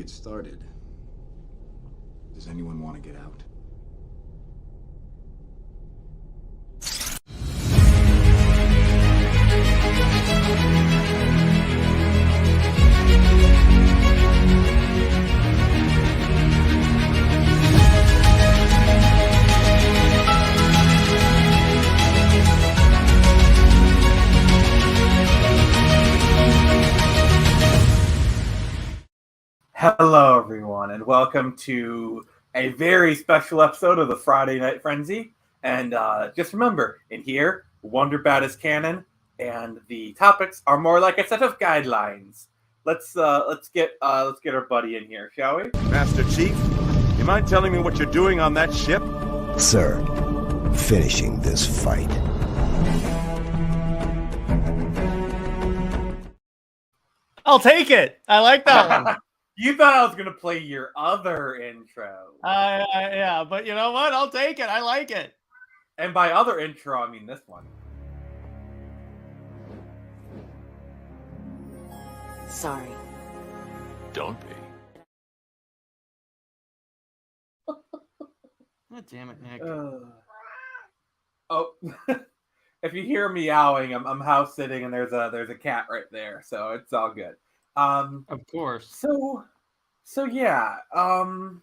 get started. Does anyone want to get out? Hello, everyone, and welcome to a very special episode of the Friday Night Frenzy. And just remember, in here, Wonderbat is canon, and the topics are more like a set of guidelines. Let's get our buddy in here, shall we? Master Chief, you mind telling me what you're doing on that ship? Sir, finishing this fight. I'll take it. I like that one. You thought I was gonna play your other intro. Yeah, but you know what? I'll take it. I like it. And by other intro, I mean this one. Sorry. Don't be. God damn it, Nick. Oh, if you hear meowing, I'm house sitting, and there's a cat right there, so it's all good. Of course. So yeah. The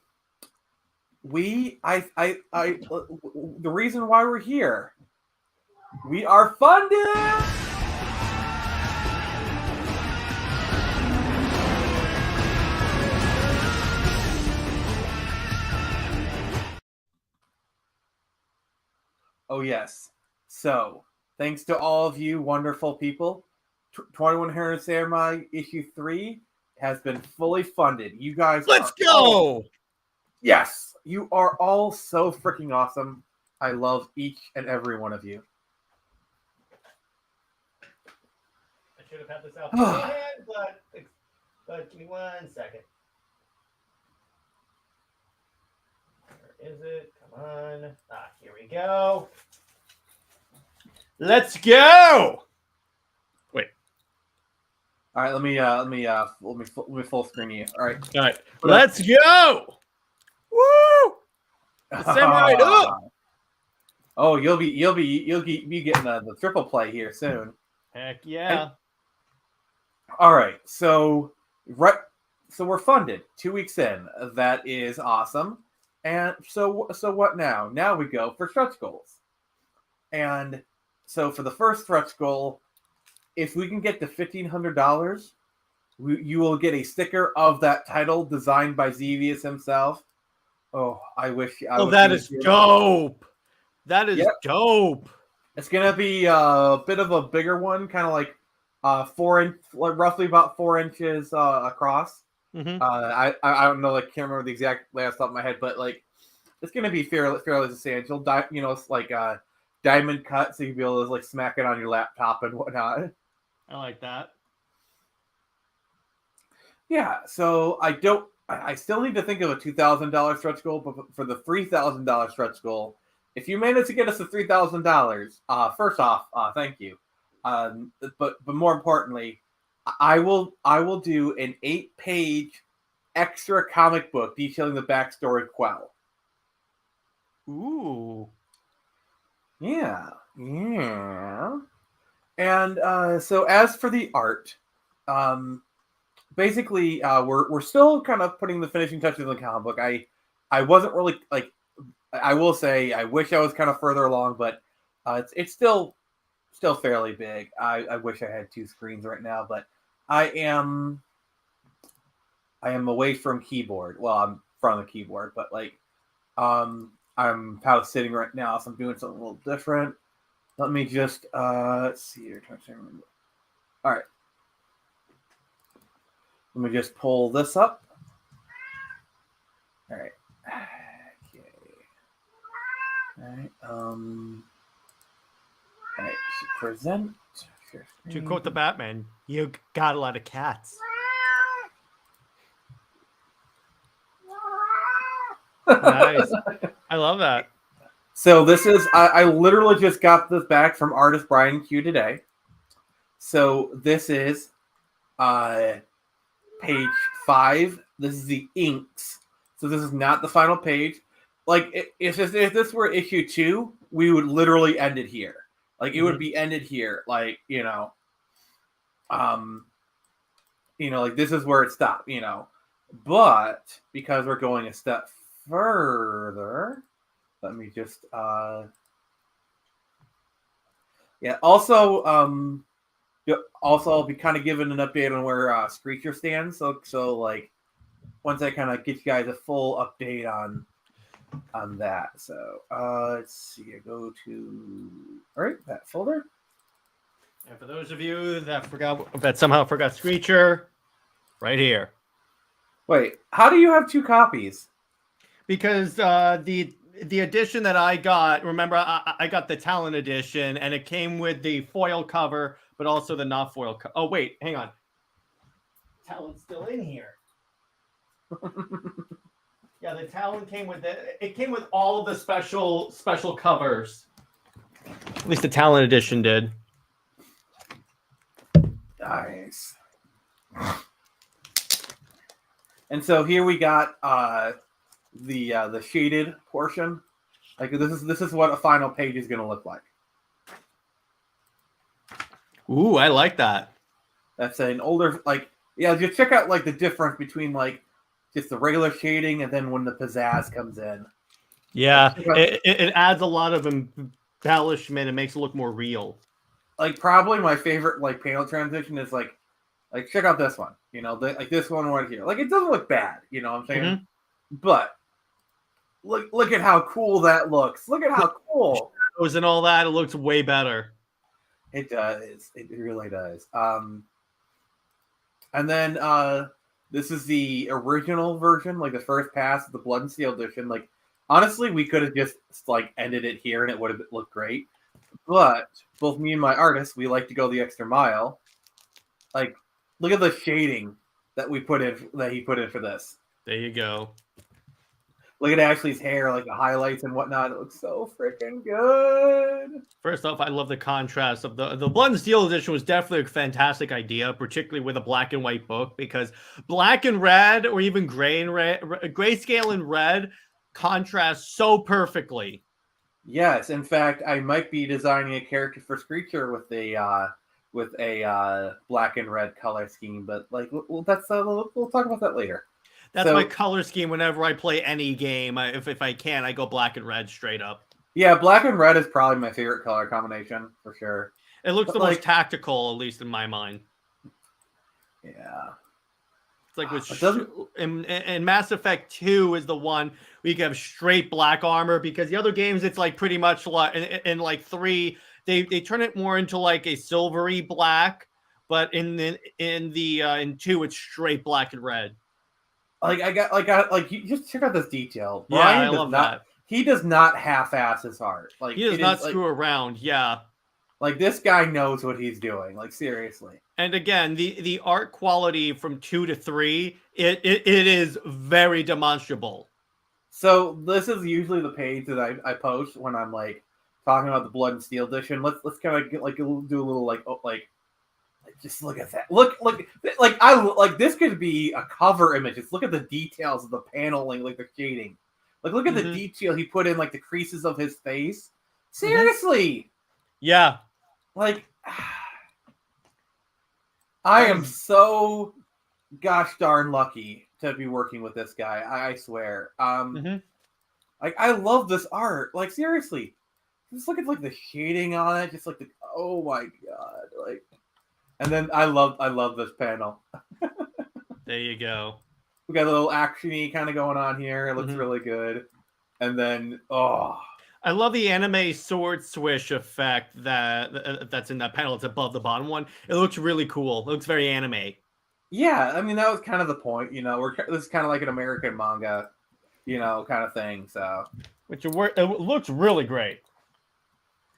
reason why we're here, we are funded. Oh yes. So thanks to all of you wonderful people, 2100 Samurai issue 3 has been fully funded. You guys, Let's go. Yes, you are all so freaking awesome. I love each and every one of you. I should have had this out beforehand, but give me 1 second. Where is it? Come on. Here we go. Let's go. All right, let me full screen you. All right, Let's go. Woo! Samurai up. Oh, you'll be getting the triple play here soon. Heck yeah. All right, so we're funded 2 weeks in. That is awesome. And so what now? Now we go for stretch goals. And so for the first stretch goal, if we can get to $1,500, you will get a sticker of that title designed by Xevious himself. Oh, I wish. That is dope. That is dope. It's gonna be a bit of a bigger one, kind of like 4 inch, like roughly about 4 inches across. Mm-hmm. I don't know, like can't remember the exact layout off the top of my head, but like it's gonna be fairly substantial. It's like a diamond cut, so you'll be able to like smack it on your laptop and whatnot. I like that. Yeah, so I still need to think of a $2,000 stretch goal, but for the $3,000 stretch goal, if you manage to get us to $3,000, first off, thank you. But more importantly, I will do an 8-page extra comic book detailing the backstory of Quell. Ooh. Yeah. And so as for the art, basically we're still kind of putting the finishing touches on the comic book. I wasn't really like, I will say I wish I was kind of further along, but it's still fairly big. I wish I had 2 screens right now, but I am away from keyboard. Well, I'm from the keyboard, but like I'm house sitting right now, so I'm doing something a little different. Let me just let's see here. All right. Let me just pull this up. All right. Okay. All right. All right. So present. To quote the Batman, you got a lot of cats. Nice. I love that. So this is, I literally just got this back from artist Brian Q today. So this is page 5, This is the inks. So this is not the final page. Like if this were issue 2, we would literally end it here. Like it would be ended here. Like, like this is where it stopped, But because we're going a step further, let me just also I'll be kind of giving an update on where Screecher stands. So like once I kind of get you guys a full update on that. So let's see. I go to that folder. And for those of you that somehow forgot Screecher, right here. Wait, how do you have 2 copies? Because the edition that I got, remember, I got the Talon edition, and it came with the foil cover, but also the not foil cover. Oh, wait, hang on. Talon's still in here. Yeah, the Talon came with it. It came with all of the special covers. At least the Talon edition did. Nice. And so here we got the shaded portion. Like this is what a final page is going to look like. Ooh, I like that. That's an older just check out like the difference between like just the regular shading and then when the pizzazz comes in. Yeah, it adds a lot of embellishment. It makes it look more real. Like probably my favorite like panel transition is like check out this one. Like this one right here. Like it doesn't look bad. You know what I'm saying? But look at how cool that looks. Look at how cool. Shadows and all that. It looks way better. It does. It really does. And then this is the original version, like the first pass of the Blood and Steel edition. Like honestly, we could have just like ended it here and it would have looked great. But both me and my artist, we like to go the extra mile. Like, look at the shading that he put in for this. There you go. Look at Ashley's hair, like the highlights and whatnot. It looks so freaking good. First off, I love the contrast of the Blood and Steel edition was definitely a fantastic idea, particularly with a black and white book, because black and red or even gray and red, grayscale and red contrast so perfectly. Yes, in fact, I might be designing a character for Screecher with a black and red color scheme, but like we'll talk about that later. That's my color scheme whenever I play any game. If I can, I go black and red straight up. Yeah, black and red is probably my favorite color combination for sure. It looks most tactical, at least in my mind. Yeah. It's like in Mass Effect 2 is the one where you can have straight black armor, because the other games it's like pretty much like in like 3 they turn it more into like a silvery black, but in 2 it's straight black and red. You just check out this detail. Yeah, I love that. He does not half-ass his art. Like he does not screw around. Yeah. Like this guy knows what he's doing. Like seriously. And again, the art quality from 2 to 3, it is very demonstrable. So this is usually the page that I post when I'm like talking about the Blood and Steel edition. Let's kind of get do a little just look at that. Look this could be a cover image. Just look at the details of the paneling, like the shading. Like look at the detail he put in, like the creases of his face. Seriously. Yeah. Like I am so gosh darn lucky to be working with this guy. I swear. Like I love this art. Like seriously. Just look at like the shading on it. Just like oh my god. Like, and then I love this panel. There you go. We got a little action-y kind of going on here. It looks really good. And then I love the anime sword swish effect that's in that panel. It's above the bottom one. It looks really cool. It looks very anime. Yeah, I mean that was kind of the point. This is kind of like an American manga, kind of thing. So, it looks really great.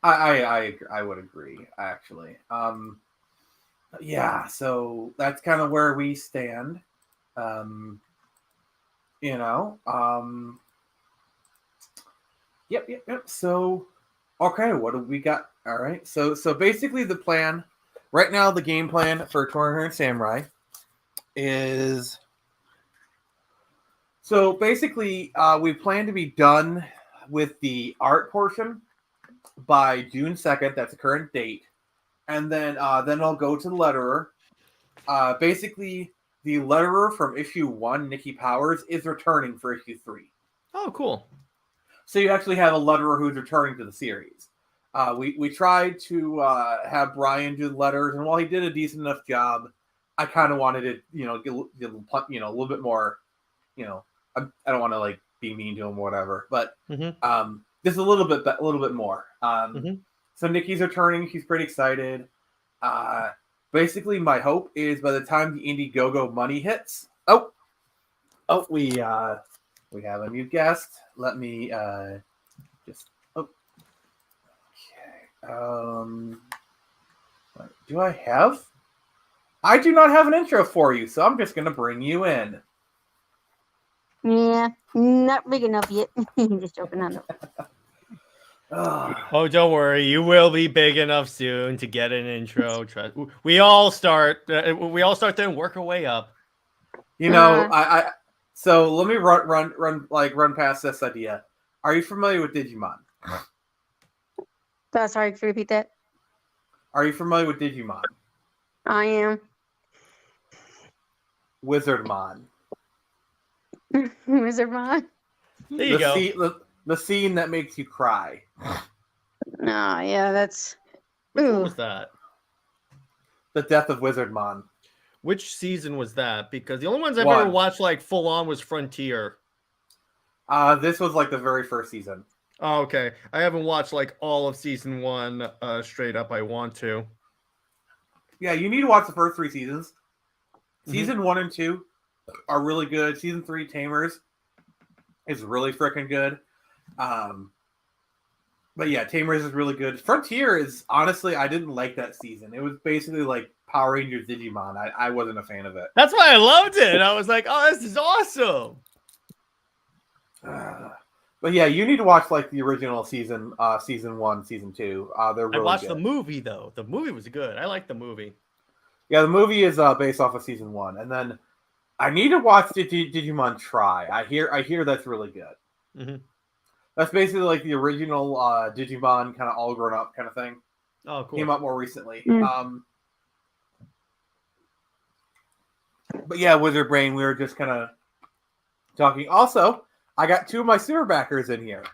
I would agree actually. Yeah, so that's kind of where we stand. Yep. So, okay, what do we got? All right. So basically the plan right now, the game plan for Tornado Samurai is So basically, we plan to be done with the art portion by June 2nd. That's the current date. And then I'll go to the letterer. Basically, the letterer from issue 1, Nikki Powers, is returning for issue 3. Oh, cool. So you actually have a letterer who's returning to the series. We tried to have Brian do the letters, and while he did a decent enough job, I kind of wanted it, get a little bit more, I don't want to like be mean to him or whatever, but just a little bit more. So Nikki's returning; she's pretty excited. Basically, my hope is by the time the Indiegogo money hits. We have a new guest. Let me just. Do I have? I do not have an intro for you, so I'm just going to bring you in. Yeah, not big enough yet. Just joking on it. Oh, don't worry. You will be big enough soon to get an intro. We all start. We all start there and work our way up. So let me run past this idea. Are you familiar with Digimon? Sorry, could you repeat that? Are you familiar with Digimon? I am. Wizardmon. Wizardmon? There you go. The scene that makes you cry. No, yeah, that's. Which one was that? The Death of Wizardmon. Which season was that? Because the only ones I've ever watched like full on was Frontier. This was like the very first season. Oh, okay. I haven't watched like all of season 1 straight up. I want to. Yeah, you need to watch the first 3 seasons. Season 1 and 2 are really good. Season 3, Tamers, is really freaking good. But yeah, Tamers is really good. Frontier is, honestly, I didn't like that season. It was basically like Power Rangers Digimon. I wasn't a fan of it. That's why I loved it. I was like, oh, this is awesome. But yeah, you need to watch like the original season 1, season 2. They're really I watched good. the movie though. The movie was good. I liked the movie. Yeah, the movie is based off of season 1, and then I need to watch Digimon Try. I hear that's really good. That's basically like the original Digimon, kind of all grown up kind of thing. Oh, cool. Came out more recently. But yeah, Wizard Brain, we were just kind of talking. Also, I got 2 of my super backers in here.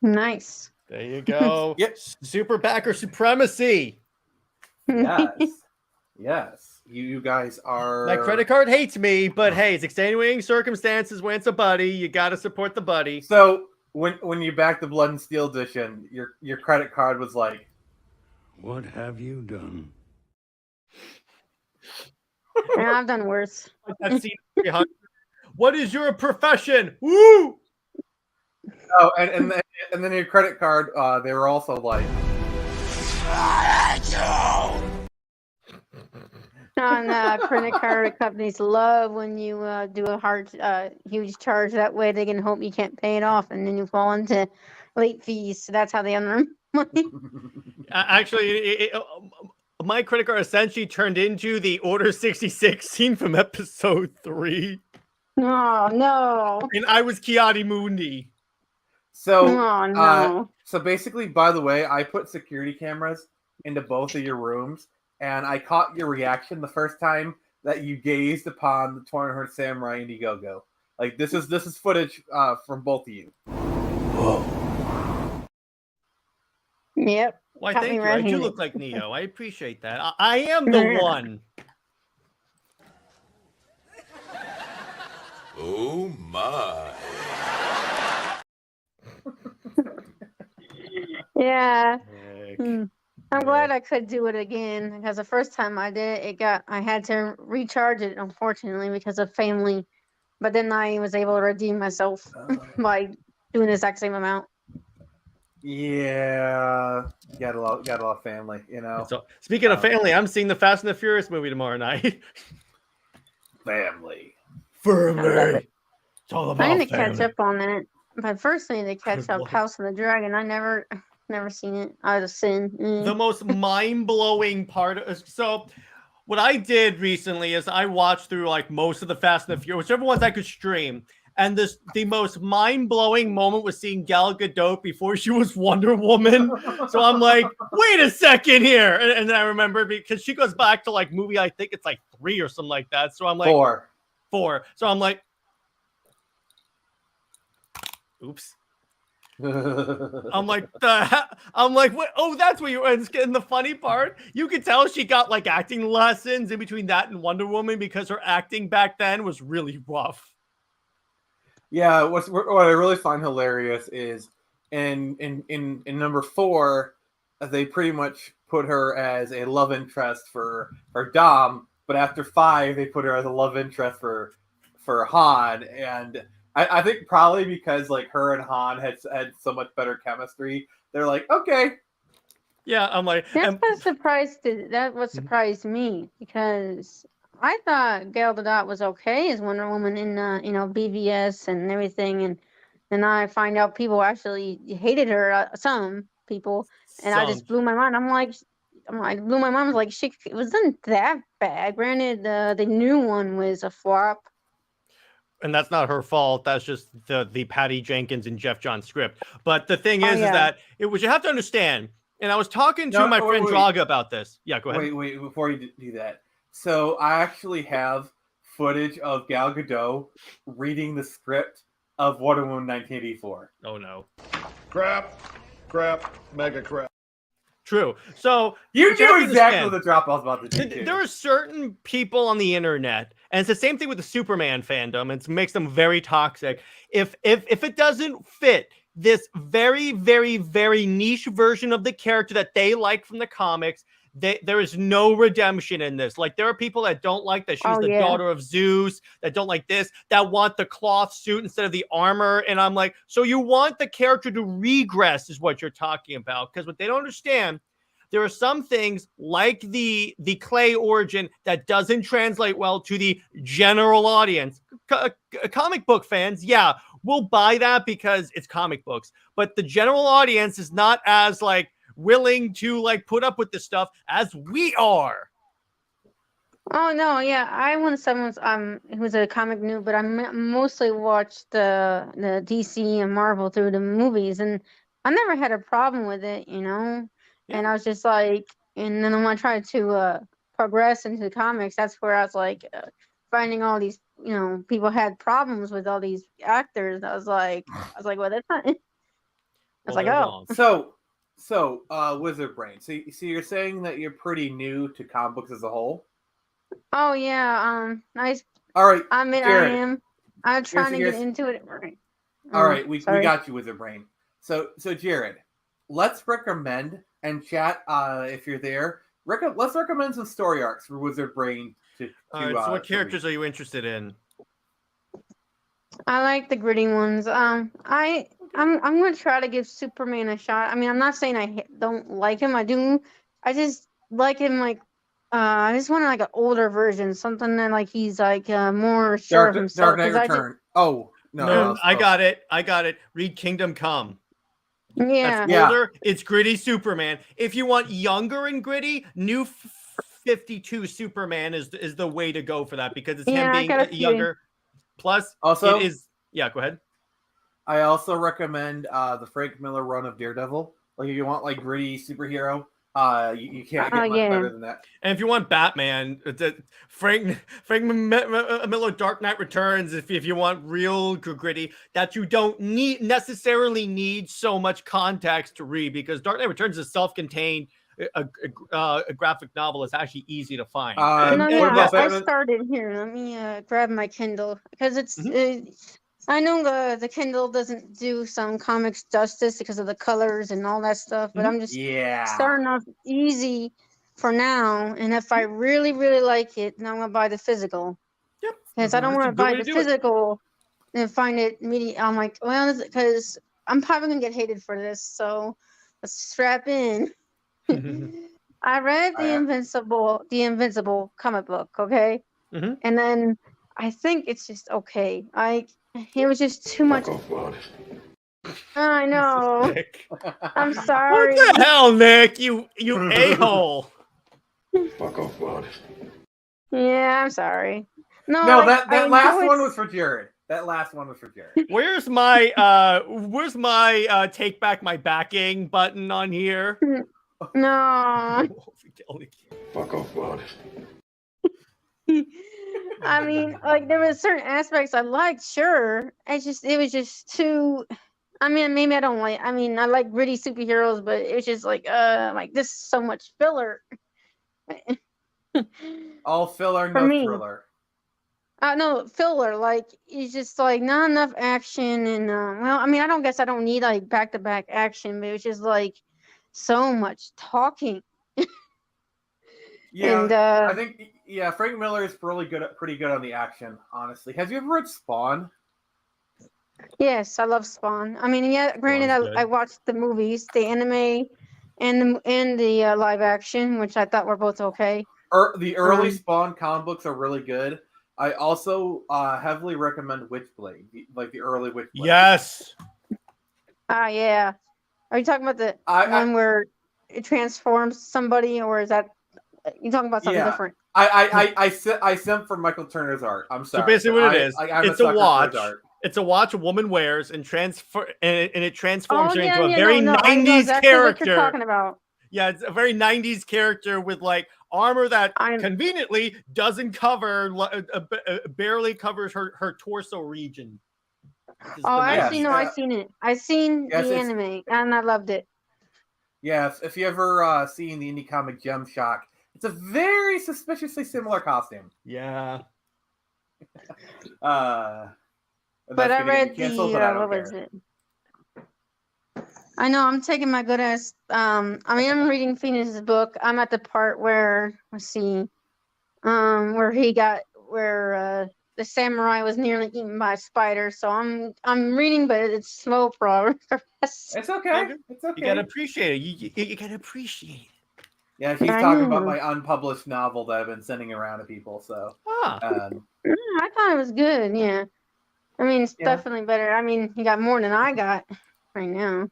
Nice. There you go. Yep. Super backer supremacy. Yes. You guys are. My credit card hates me, but hey, it's extenuating circumstances when it's a buddy. You got to support the buddy. So when you backed the Blood and Steel edition, your credit card was like, What have you done? Yeah, I've done worse. That scene 300. What is your profession? Woo! Oh, and then your credit card, they were also like, On credit card companies love when you do a huge charge. That way they can hope you can't pay it off, and then you fall into late fees. So that's how they earn money. Actually, my credit card essentially turned into the Order 66 scene from episode 3. Oh no! And I was Kiadi Mundi. so. Oh no! So basically, by the way, I put security cameras into both of your rooms. And I caught your reaction the first time that you gazed upon the 200 Samurai Indiegogo. Like this is footage from both of you. Whoa. Yep. Why, Caught thank me you. I do red-handed. look like Neo. I appreciate that. I am the one. Oh my. Yeah. Heck. I'm glad I could do it again because the first time I did it, I had to recharge it, unfortunately, because of family. But then I was able to redeem myself by doing the exact same amount. Yeah, got a lot of family, you know. So, speaking of family, I'm seeing the Fast and the Furious movie tomorrow night. Family. Family. It's all about I need to family. catch up on that. But first, I need to catch up House of the Dragon. I never seen it. I'd have sinned. The most mind-blowing part of, so what I did recently is I watched through like most of the Fast and the Furious, whichever ones I could stream. And the most mind-blowing moment was seeing Gal Gadot before she was Wonder Woman. So I'm like, wait a second here. And then I remember because she goes back to like movie, I think it's like 3 or something like that. So I'm like, 4. So I'm like, oops. I'm like, what? Oh, that's what you were. And the funny part, you could tell she got like acting lessons in between that and Wonder Woman because her acting back then was really rough. Yeah, what I really find hilarious is in number 4, they pretty much put her as a love interest for Dom, but after 5, they put her as a love interest for Han, and I think probably because like her and Han had so much better chemistry, they're like, okay. Yeah, I'm like, that what surprised me because I thought Gal Gadot was okay as Wonder Woman in BVS and everything, and then I find out people actually hated her. Some people, and I just blew my mind. I blew my mind. I was like, she it wasn't that bad. Granted, the new one was a flop. And that's not her fault. That's just the Patty Jenkins and Jeff Johns script. But the thing is that what you have to understand, and I was talking to my friend Draga about this. Yeah, go ahead. Wait, before you do that. So I actually have footage of Gal Gadot reading the script of Wonder Woman 1984. Oh, no. Crap, mega crap. True. So you knew exactly what the drop I was about to do. There are certain people on the internet, and it's the same thing with the Superman fandom. It makes them very toxic. If it doesn't fit this very, very, very niche version of the character that they like from the comics, there is no redemption in this. Like, there are people that don't like that she's the daughter of Zeus, that don't like this, that want the cloth suit instead of the armor. And I'm like, so you want the character to regress is what you're talking about. Because what they don't understand, there are some things like the Clay origin that doesn't translate well to the general audience. Comic book fans, yeah, will buy that because it's comic books. But the general audience is not as like willing to like put up with this stuff as we are. Oh no, yeah, I want someone's who's a comic noob, but I mostly watched the DC and Marvel through the movies, and I never had a problem with it, Yeah. And I was just like, and then when I tried to progress into the comics, that's where I was like finding all these, people had problems with all these actors. I was like, well, that's not. I was like, oh. So, Wizard Brain. So you're saying that you're pretty new to comic books as a whole? Oh yeah. Nice. All right. I am. I'm trying to get into it. All right. We got you, Wizard Brain. So Jared, let's recommend and chat if you're there. Let's recommend some story arcs for Wizard Brain. So what characters are you interested in? I like the gritty ones. I'm gonna try to give Superman a shot. I mean, I'm not saying I don't like him. I do. I just like him like. I just want like an older version, something that like he's like more sure of himself. Dark Knight Return. No, I got it. Read Kingdom Come. Yeah. That's older. It's gritty Superman. If you want younger and gritty, New 52 Superman is the way to go for that because it's him being younger. Plus, also it is. Yeah, go ahead. I also recommend the Frank Miller run of Daredevil. Like if you want like gritty superhero, you can't get much better than that. And if you want Batman, Frank Miller Dark Knight Returns. If you want real gritty, that you don't necessarily need so much context to read because Dark Knight Returns is self-contained. A graphic novel is actually easy to find. I started here. Let me grab my Kindle because it's. I know the Kindle doesn't do some comics justice because of the colors and all that stuff, but I'm just starting off easy for now. And if I really, really like it, then I'm gonna buy the physical. Yep. Because I don't want to buy the physical and find it immediately. I'm like, well, because I'm probably gonna get hated for this, so let's strap in. I read the Invincible comic book, okay, and then I think it's just okay. It was just too much. I know. I'm sorry. What the hell, Nick? You a-hole. Fuck off, modesty. Yeah, I'm sorry. No, No, like, that I last enjoyed one was for Jared. That last one was for Jared. Where's my take back my backing button on here? No. Fuck off, Rod. I mean, like there was certain aspects I liked, sure. It was just too. I mean, maybe I don't like. I mean, I like gritty superheroes, but it was just like this is so much filler. All filler, For no me. thriller. No filler. Like it's just like not enough action, and well, I mean, I don't need like back to back action, but it was just like so much talking. Yeah, And I think Frank Miller is pretty good on the action. Honestly, have you ever read Spawn? yes, I love Spawn. I mean, yeah, granted, Spawn's I good. watched the movies, the anime, and the live action, which I thought were both okay. The early Um, Spawn comic books are really good. I also heavily recommend Witchblade, like the early Witchblade. Yes. yeah. Are you talking about the I- one where it transforms somebody, or is that you talking about something Yeah. different? I simp for Michael Turner's art. I'm sorry. So basically, what but it is, I'm it's a a sucker for watch. his art. It's a watch a woman wears and it transforms her into a yeah, very no, I know 90s exactly what character. you're talking about. Yeah, it's a very 90s character with like armor that I'm- conveniently doesn't cover, barely covers her torso region. which is Oh, phenomenal. actually, no, I've seen it. I've seen Yes, the it's- anime, and I loved it. Yes, if you ever seen the indie comic Gem Shock, it's a very suspiciously similar costume. Yeah. But I read canceled, but I don't what care. was it? I know I'm taking my good ass. I mean, I'm reading Phoenix's book. I'm at the part where let's see, where the samurai was nearly eaten by a spider. So I'm reading, but it's slow progress. It's okay. It's okay. You gotta appreciate it. You gotta appreciate it. Yeah, he's I talking about know. my unpublished novel that I've been sending around to people. So, Ah. I thought it was good. Yeah, I mean, it's Yeah. definitely better. I mean, you got more than I got right now.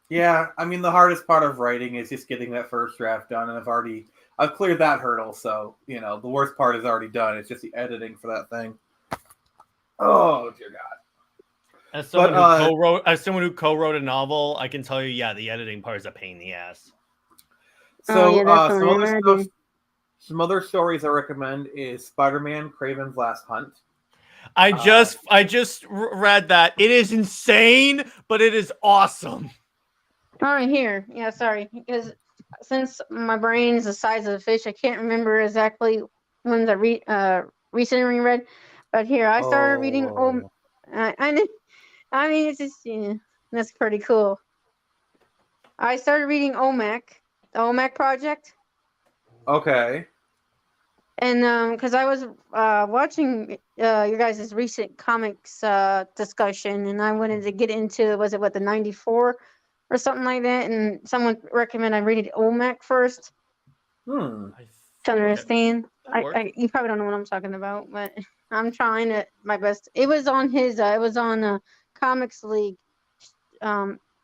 yeah, I mean, the hardest part of writing is just getting that first draft done, and I've cleared that hurdle. So, the worst part is already done. It's just the editing for that thing. Oh dear God. As someone, But, who co-wrote a novel, I can tell you, yeah, the editing part is a pain in the ass. So, yeah, definitely. some other stories I recommend is Spider-Man: Kraven's Last Hunt. I just read that. It is insane, but it is awesome. All right, here. Yeah, sorry, because since my brain is the size of a fish, I can't remember exactly when I recently read. But here, I started reading. I mean, it's just that's pretty cool. I started reading OMAC, the OMAC project, Okay. and because I was watching your guys' recent comics discussion, and I wanted to get into the 94 or something like that, and someone recommended I read it OMAC first to understand. You probably don't know what I'm talking about, but I'm trying my best. It was on Comics League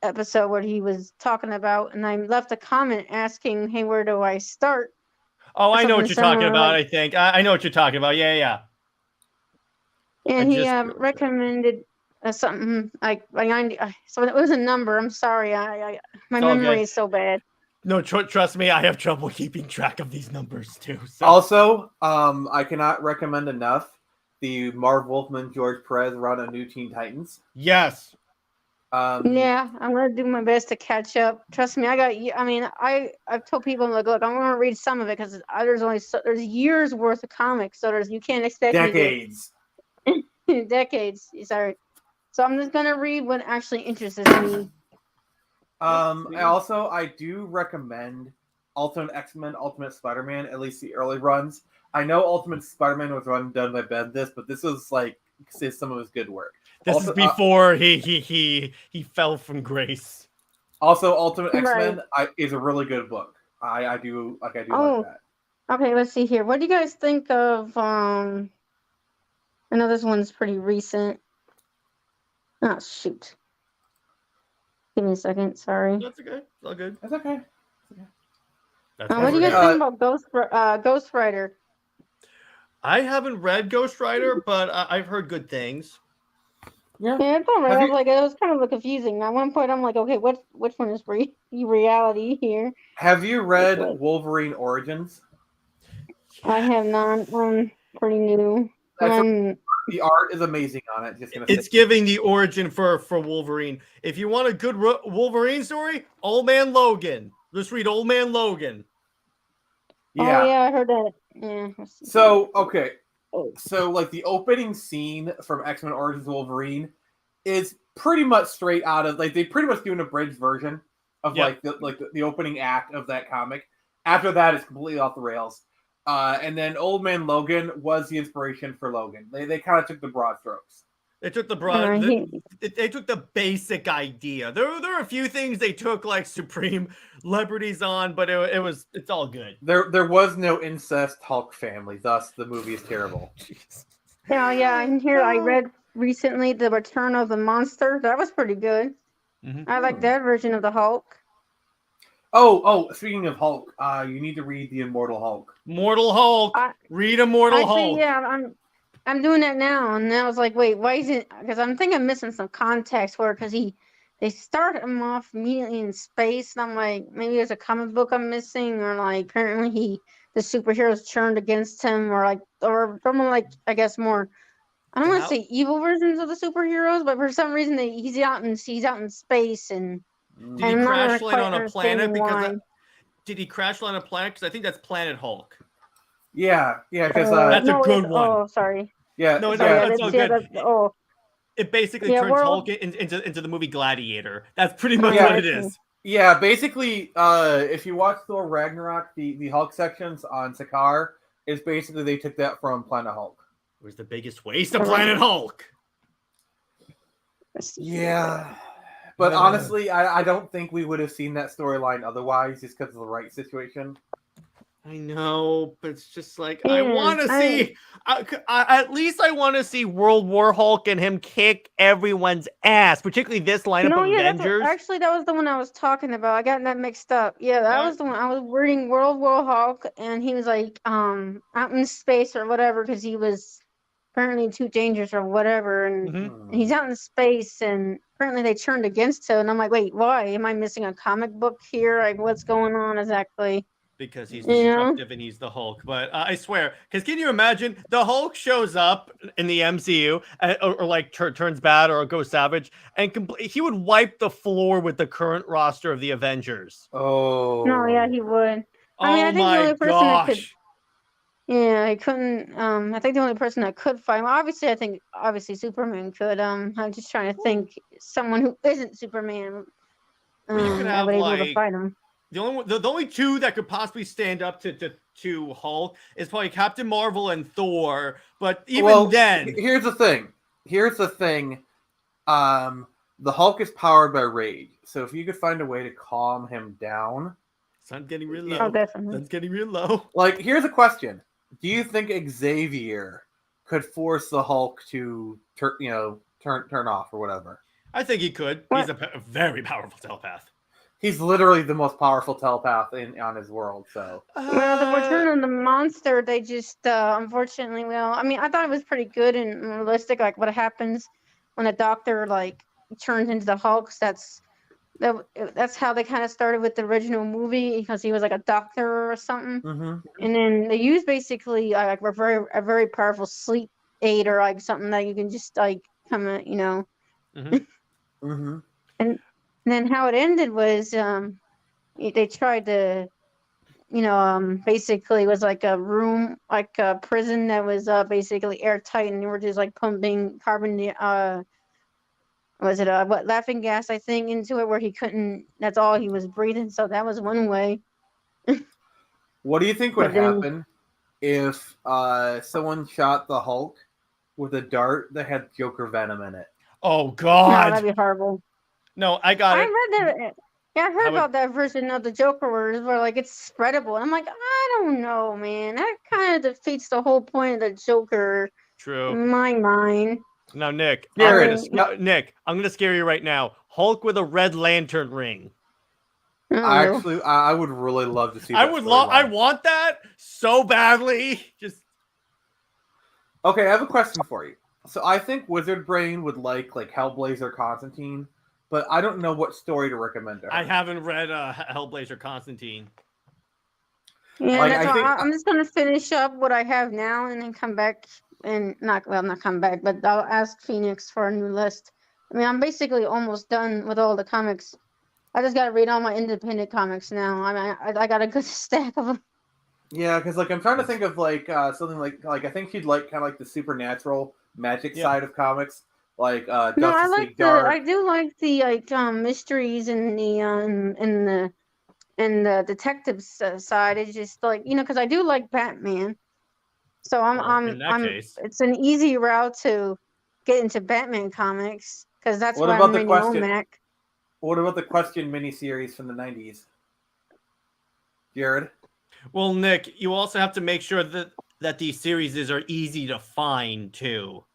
episode where he was talking about, and I left a comment asking, "Hey, where do I start?" Oh, I know what something you're talking similar, about. like- I think I know what you're talking about. Yeah. And he just- recommended something like 90. So it was a number. I'm sorry, my It's all memory good. is so bad. No, trust me, I have trouble keeping track of these numbers too. So. Also, I cannot recommend enough the Marv Wolfman, George Perez run on New Teen Titans. Yes. Yeah, I'm gonna do my best to catch up. Trust me, I've told people, I'm like, look, I'm gonna read some of it because there's years worth of comics, so you can't expect Decades. decades. Sorry. So I'm just gonna read what actually interests me. I do recommend Ultimate X-Men, Ultimate Spider-Man, at least the early runs. I know Ultimate Spider-Man was done by Bendis, but this was some of his good work. This is before he fell from grace. Also, Ultimate X-Men Right. is a really good book. I do like that. Okay, let's see here. What do you guys think of I know this one's pretty recent. Oh shoot. Give me a second, sorry. That's okay. It's all good. That's okay. That's What do you guys think about Ghost Rider? I haven't read Ghost Rider, but I've heard good things. Yeah. Yeah, it's alright. Have I you- was like, it was kind of confusing. At one point, I'm like, okay, which one is reality here? Have you read What? Wolverine Origins? I have not. Pretty new. That's Um, the art is amazing on it. Just gonna It's say. giving the origin for Wolverine. If you want a good Wolverine story, Old Man Logan. Just read Old Man Logan. Yeah. Oh yeah, I heard that. Yeah. So okay, Oh. so like the opening scene from X-Men Origins Wolverine is pretty much straight out of like they pretty much do an abridged version of Yep. the opening act of that comic. After that, it's completely off the rails. And then Old Man Logan was the inspiration for Logan. They kind of took the broad strokes. They took the broad. he- They took the basic idea. There are a few things they took like supreme liberties on, but it's all good. There was no incest Hulk family, thus the movie is terrible. yeah. And here I read recently the Return of the Monster. That was pretty good. Mhm. I like that version of the Hulk. Oh, speaking of Hulk, you need to read The Immortal Hulk. Mortal Hulk. Read Immortal Actually, Hulk. yeah, I'm doing that now, and I was like, wait, why is it? Because I'm thinking I'm missing some context for it. Because they start him off immediately in space, and I'm like, maybe there's a comic book I'm missing, or like apparently the superheroes turned against him, or someone like I guess more. I don't want to How- say evil versions of the superheroes, but for some reason he's out in space and. Did he I'm not crash quite land on a planet? understanding Because why. did he crash land on a planet? Because I think that's Planet Hulk. Yeah, because That's a no, good it's- one. Oh, sorry. yeah, No, Sorry, that's all good. oh, It basically Yeah, turns World- Hulk into the movie Gladiator. That's pretty much Yeah. what it is. yeah. Basically, if you watch Thor Ragnarok, the Hulk sections on Sakaar is basically they took that from Planet Hulk. It was the biggest waste of Planet Hulk. Yeah, but honestly, I don't think we would have seen that storyline otherwise, just because of the right situation. I know, but it's just like I Yeah, want to see. At least I want to see World War Hulk and him kick everyone's ass, particularly this lineup No, of yeah, Avengers. actually, that was the one I was talking about. I got that mixed up. Yeah, that What? was the one. I was reading World War Hulk, and he was like, out in space or whatever, because he was apparently too dangerous or whatever, and Mhm. he's out in space, and apparently they turned against him. And I'm like, wait, why? Am I missing a comic book here? Like, what's going on exactly? Because he's You know? destructive and he's the Hulk. But I swear, because can you imagine the Hulk shows up in the MCU or like turns bad or goes savage, and he would wipe the floor with the current roster of the Avengers. Oh No, yeah, he would. I mean, I Oh think the my only person that could- gosh! Yeah, I couldn't. I think the only person that could fight him, obviously, I think obviously Superman could. I'm just trying to think someone who isn't Superman. Well, you could that have, would be able to like, fight him. The only two that could possibly stand up to Hulk is probably Captain Marvel and Thor. But even then, here's the thing. The Hulk is powered by rage, so if you could find a way to calm him down, sun's getting real Yeah. Oh, low. definitely. Sun's getting real low. like here's a question: do you think Xavier could force the Hulk to turn off or whatever? I think he could. He's a very powerful telepath. He's literally the most powerful telepath on his world. So Well, the Return of the Monster, they just unfortunately, I mean, I thought it was pretty good and realistic, like what happens when a doctor like turns into the Hulk. That's how they kind of started with the original movie, because he was like a doctor or something. And then they use basically like a very powerful sleep aid or like something that you can just like come at, And then how it ended was they tried to, basically it was like a room, like a prison that was basically airtight, and they were just like pumping laughing gas, I think, into it where he couldn't. That's all he was breathing. So that was one way. what do you think would But then- happen if someone shot the Hulk with a dart that had Joker venom in it? Oh No, God! that'd be horrible. No, I got I it. read that. Yeah, I heard How would- about that version of the Joker where like it's spreadable. I'm like, I don't know, man. That kind of defeats the whole point of the Joker True. in my mind. Now, Nick, Here it is. Nick, I'm gonna scare you right now. Hulk with a red lantern ring. I would really love to see. I that would love. I storyline. want that so badly. Just Okay, I have a question for you. So I think Wizard Brain would like Hellblazer Constantine, but I don't know what story to recommend to her. I haven't read Hellblazer Constantine. Yeah, Like, that's I why think- I'm just gonna finish up what I have now and then come back and not come back, but I'll ask Phoenix for a new list. I mean, I'm basically almost done with all the comics. I just gotta read all my independent comics now. I mean, I got a good stack of them. Yeah, because I'm trying to think of something like I think she'd like kind of like the supernatural magic Yeah. side of comics, like No, Justice I like League Dark. I do like the mysteries and the detective side. It's just like because I do like Batman, so In that case, it's an easy route to get into Batman comics because that's What why about I'm the reading question? OMAC. What about the Question miniseries from the 90s? Jared? well, Nick, you also have to make sure that these series are easy to find too.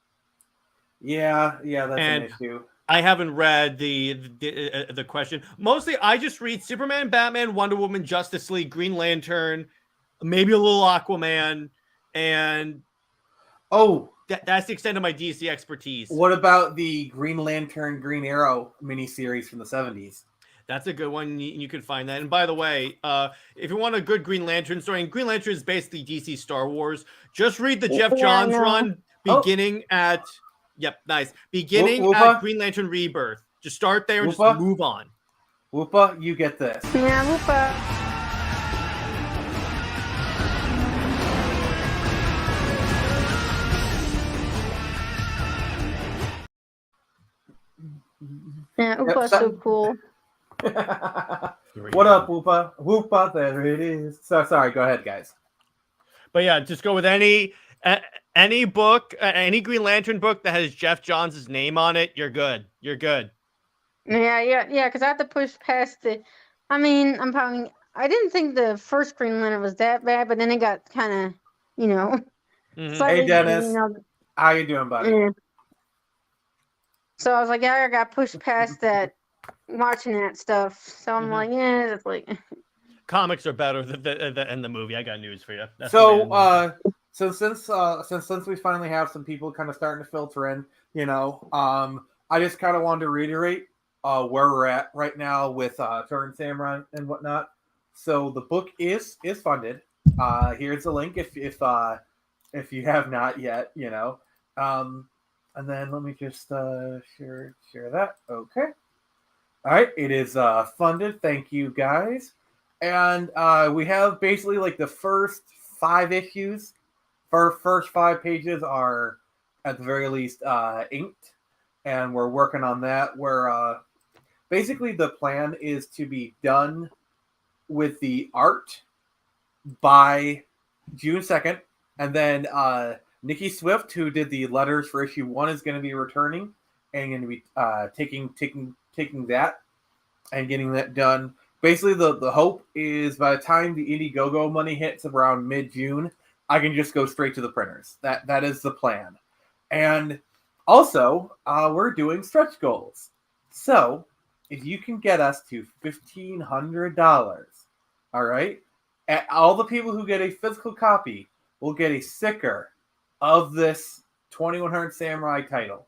Yeah, that's And- an issue. I haven't read the Question. Mostly, I just read Superman, Batman, Wonder Woman, Justice League, Green Lantern, maybe a little Aquaman, and Oh, that's the extent of my DC expertise. what about the Green Lantern, Green Arrow miniseries from the 70s? That's a good one. You can find that. And by the way, if you want a good Green Lantern story, and Green Lantern is basically DC Star Wars, just read the Jeff Yeah, I Johns know. run beginning at beginning Whoopa? at Green Lantern Rebirth. Just start there and Whoopa? just move on. Whoopa, you get this. Yeah, Whoopa. Yeah, Whoopa's so cool. What up, Whoopa? Whoopa, there it is. So sorry, go ahead, guys. But yeah, just go with any book, any Green Lantern book that has Jeff Johns' name on it. You're good. You're good. Yeah. Because I have to push past it. I mean, I didn't think the first Green Lantern was that bad, but then it got kind of, Mhm. slightly, Dennis. How you doing, buddy? yeah. So I was like, yeah, I got pushed past that, watching that stuff. So I'm Mhm. like, yeah, it's like, Comics are better than the movie. I got news for you. That's So, the man. since we finally have some people kind of starting to filter in, I just kind of wanted to reiterate where we're at right now with Turn Samurai and whatnot. So the book is funded. Here's the link if you have not yet, and then let me just share that. Okay. All right, it is funded. Thank you, guys. And we have basically like the first 5 issues. First 5 pages are at the very least inked, and we're working on that. Where basically the plan is to be done with the art by June 2nd, and then Nikki Swift, who did the letters for issue 1, is going to be returning and going to be taking that and getting that done. Basically, the hope is by the time the Indiegogo money hits around mid-June, I can just go straight to the printers. That is the plan. And also, we're doing stretch goals. So, if you can get us to $1,500, all right, all the people who get a physical copy will get a sticker of this 2100 Samurai title.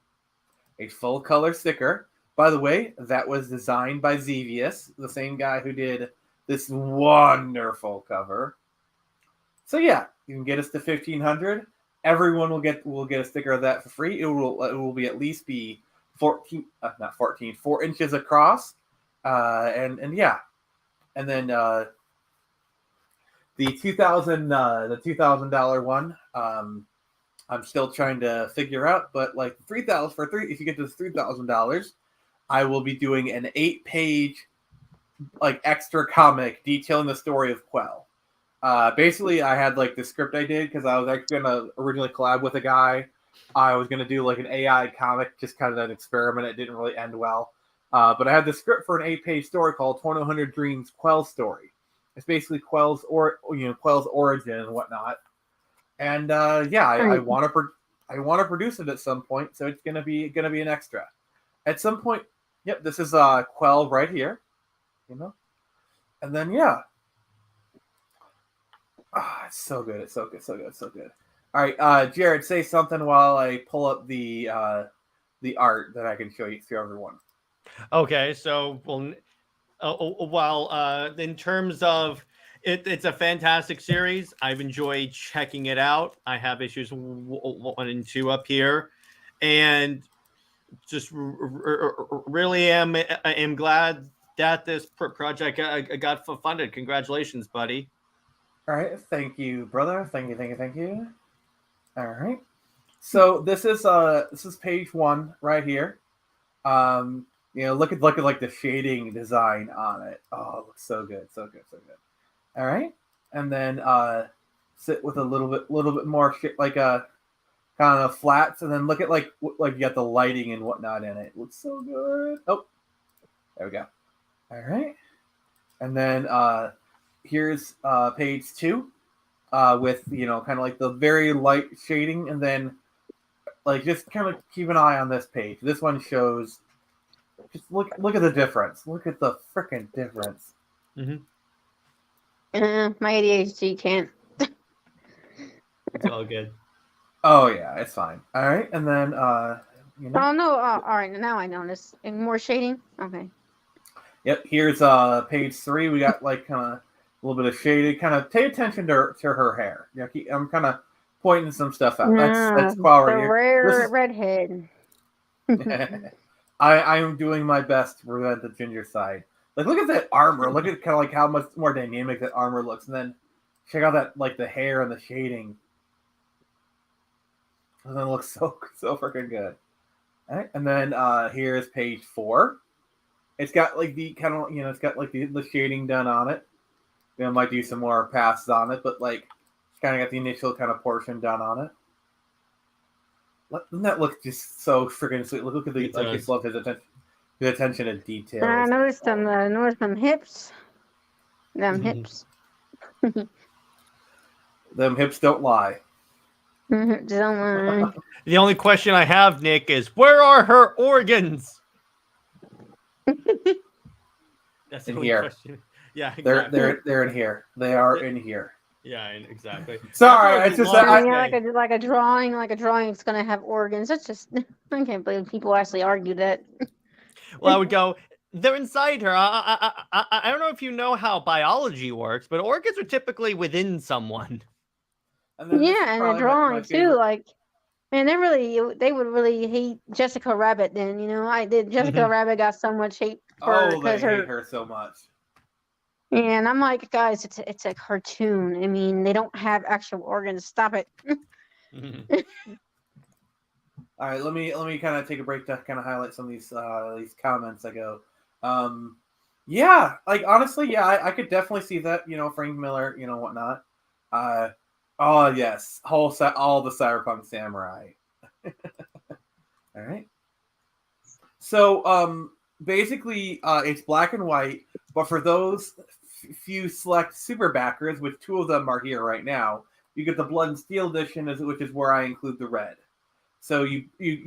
A full color sticker. By the way, that was designed by Xevious, the same guy who did this wonderful cover. So yeah, you can get us to 1,500. Everyone will get a sticker of that for free. It will be at least be 4 inches across, and yeah, and then the $2,000 one. I'm still trying to figure out, but like if you get to $3,000, I will be doing an 8-page like extra comic detailing the story of Quell. Basically, I had like the script I did because I was actually gonna originally collab with a guy. I was gonna do like an AI comic, just kind of an experiment. It didn't really end well, but I had the script for an 8-page story called 2100 Dreams Quell Story. It's basically Quell's origin and whatnot. And I want to produce it at some point, so it's gonna be an extra at some point. Yep, this is Quell right here, and then yeah, it's so good, it's so good. All right, Jared, say something while I pull up the art that I can show everyone. Okay, so while in terms of it's a fantastic series. I've enjoyed checking it out. I have issues 1 and 2 up here, and just really am glad that this project got funded. Congratulations, buddy. All right, thank you, brother. Thank you. All right, so this is page 1 right here. Look at like the shading design on it. Oh, it looks so good. All right, and then sit with a little bit more like a kind of flats, and then look at like you got the lighting and whatnot in it. It looks so good. Oh, there we go. All right, and then here's page 2 with kind of like the very light shading, and then like just kind of keep an eye on this page. This one shows. Just look at the difference. Look at the freaking difference. Mm-hmm. My ADHD can't. It's all good. Oh yeah, it's fine. All right, and then Oh no! All right, now I notice. And more shading. Okay. Yep. Here's page 3. We got like kind of a little bit of shaded. Kind of pay attention to her hair. I'm kind of pointing some stuff out. That's quality. The rare redhead. I am doing my best to prevent the ginger side. Like, look at that armor. Look at kind of like how much more dynamic that armor looks, and then check out that like the hair and the shading. And then it looks so freaking good. All right, and then here's page 4. It's got like the kind of it's got like the shading done on it. I might do some more passes on it, but like it's kind of got the initial kind of portion done on it. Doesn't that look just so freaking sweet? Look at the I just love his attention to detail. I noticed them hips. Them hips. Them hips don't lie. Don't lie. The only question I have, Nick, is where are her organs? That's the in only here. question. Yeah, exactly. They're in here. They are in here. Yeah, exactly. Sorry, it's just that like a drawing. It's gonna have organs. It's just I can't believe people actually argue that. Well, I would go. They're inside her. I don't know if you know how biology works, but organs are typically within someone. And the drawing too. Like, man, they would really hate Jessica Rabbit. Then Jessica Rabbit got so much hate for because they hate her so much. And I'm like, guys, it's a cartoon. I mean, they don't have actual organs. Stop it. All right, let me kind of take a break to kind of highlight some of these comments. I go, yeah, like honestly, yeah, I could definitely see that. Frank Miller, whatnot. Oh yes, all the Cyberpunk Samurai. All right. So basically, it's black and white, but for those few select super backers, which 2 of them are here right now, you get the Blood and Steel edition, which is where I include the red. So you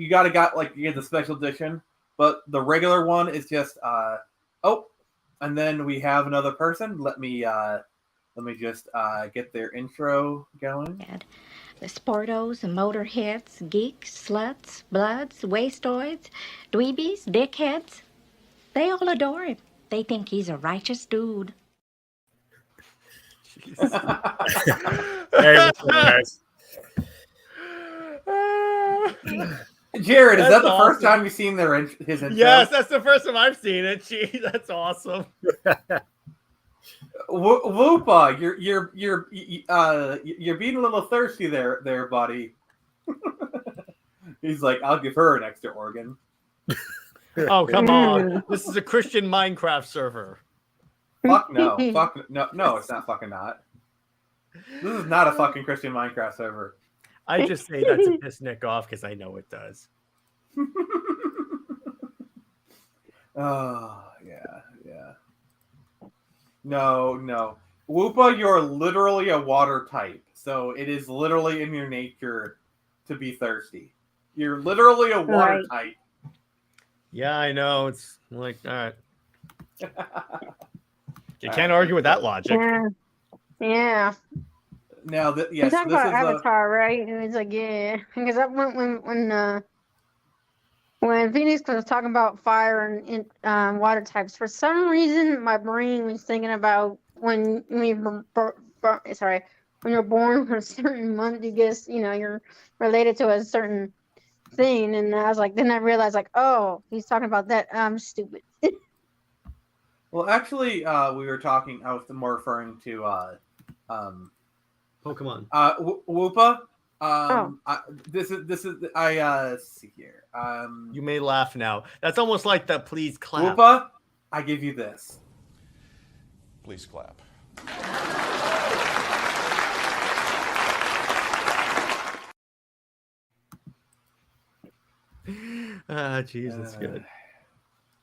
got you get the special edition, but the regular one is just and then we have another person. Let me just get their intro going. The sportos, the motorheads, geeks, sluts, bloods, wastoids, dweebies, dickheads, they all adore him. They think he's a righteous dude. Hey, what's up, guys? Jared, is that the awesome. first time you've seen his intro? Yes, that's the first time I've seen it. Gee, that's awesome. Whoopa, you're being a little thirsty there, buddy. He's like, I'll give her an extra organ. Oh, come on. This is a Christian Minecraft server. Fuck no. No, it's not fucking not. This is not a fucking Christian Minecraft server. I just say that to piss Nick off because I know it does. Oh, yeah. No. Whoopa, you're literally a water type. So it is literally in your nature to be thirsty. You're literally a water type. Yeah, I know. It's like, all right. You can't argue with that logic. Yeah. Now that You yes, talking this about is Avatar, right? And it's like, yeah, because that when Phoenix was talking about fire and water types, for some reason my brain was thinking about when you're born for a certain month, you guess you're related to a certain thing, and I was like, then I realized like, oh, he's talking about that. I'm stupid. well, actually, we were talking. I was more referring to Pokemon. Whoopa. Oh. This is I see here. You may laugh now. That's almost like the please clap. Whoopa, I give you this. Please clap. Ah, jeez, that's good.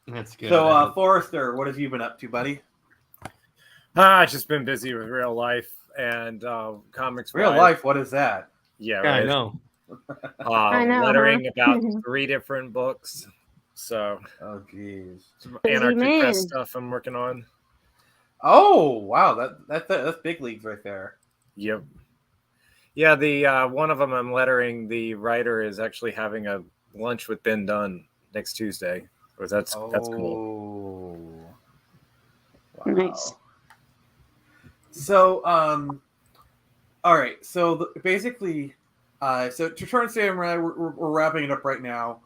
That's good. So, Forrester, what have you been up to, buddy? I've just been busy with real life and comics. Real life? What is that? Yeah, yeah, right. I know. I know, Lettering huh? about 3 different books. So, Oh, jeez. some Busy Anarchy man. Press stuff I'm working on. Oh, wow, that's big leagues right there. Yep. Yeah, the one of them I'm lettering. The writer is actually having a lunch with Ben Dunn next Tuesday. So that's cool. Wow. Nice. So, all right. So basically, so Return to Samurai, we're wrapping it up right now.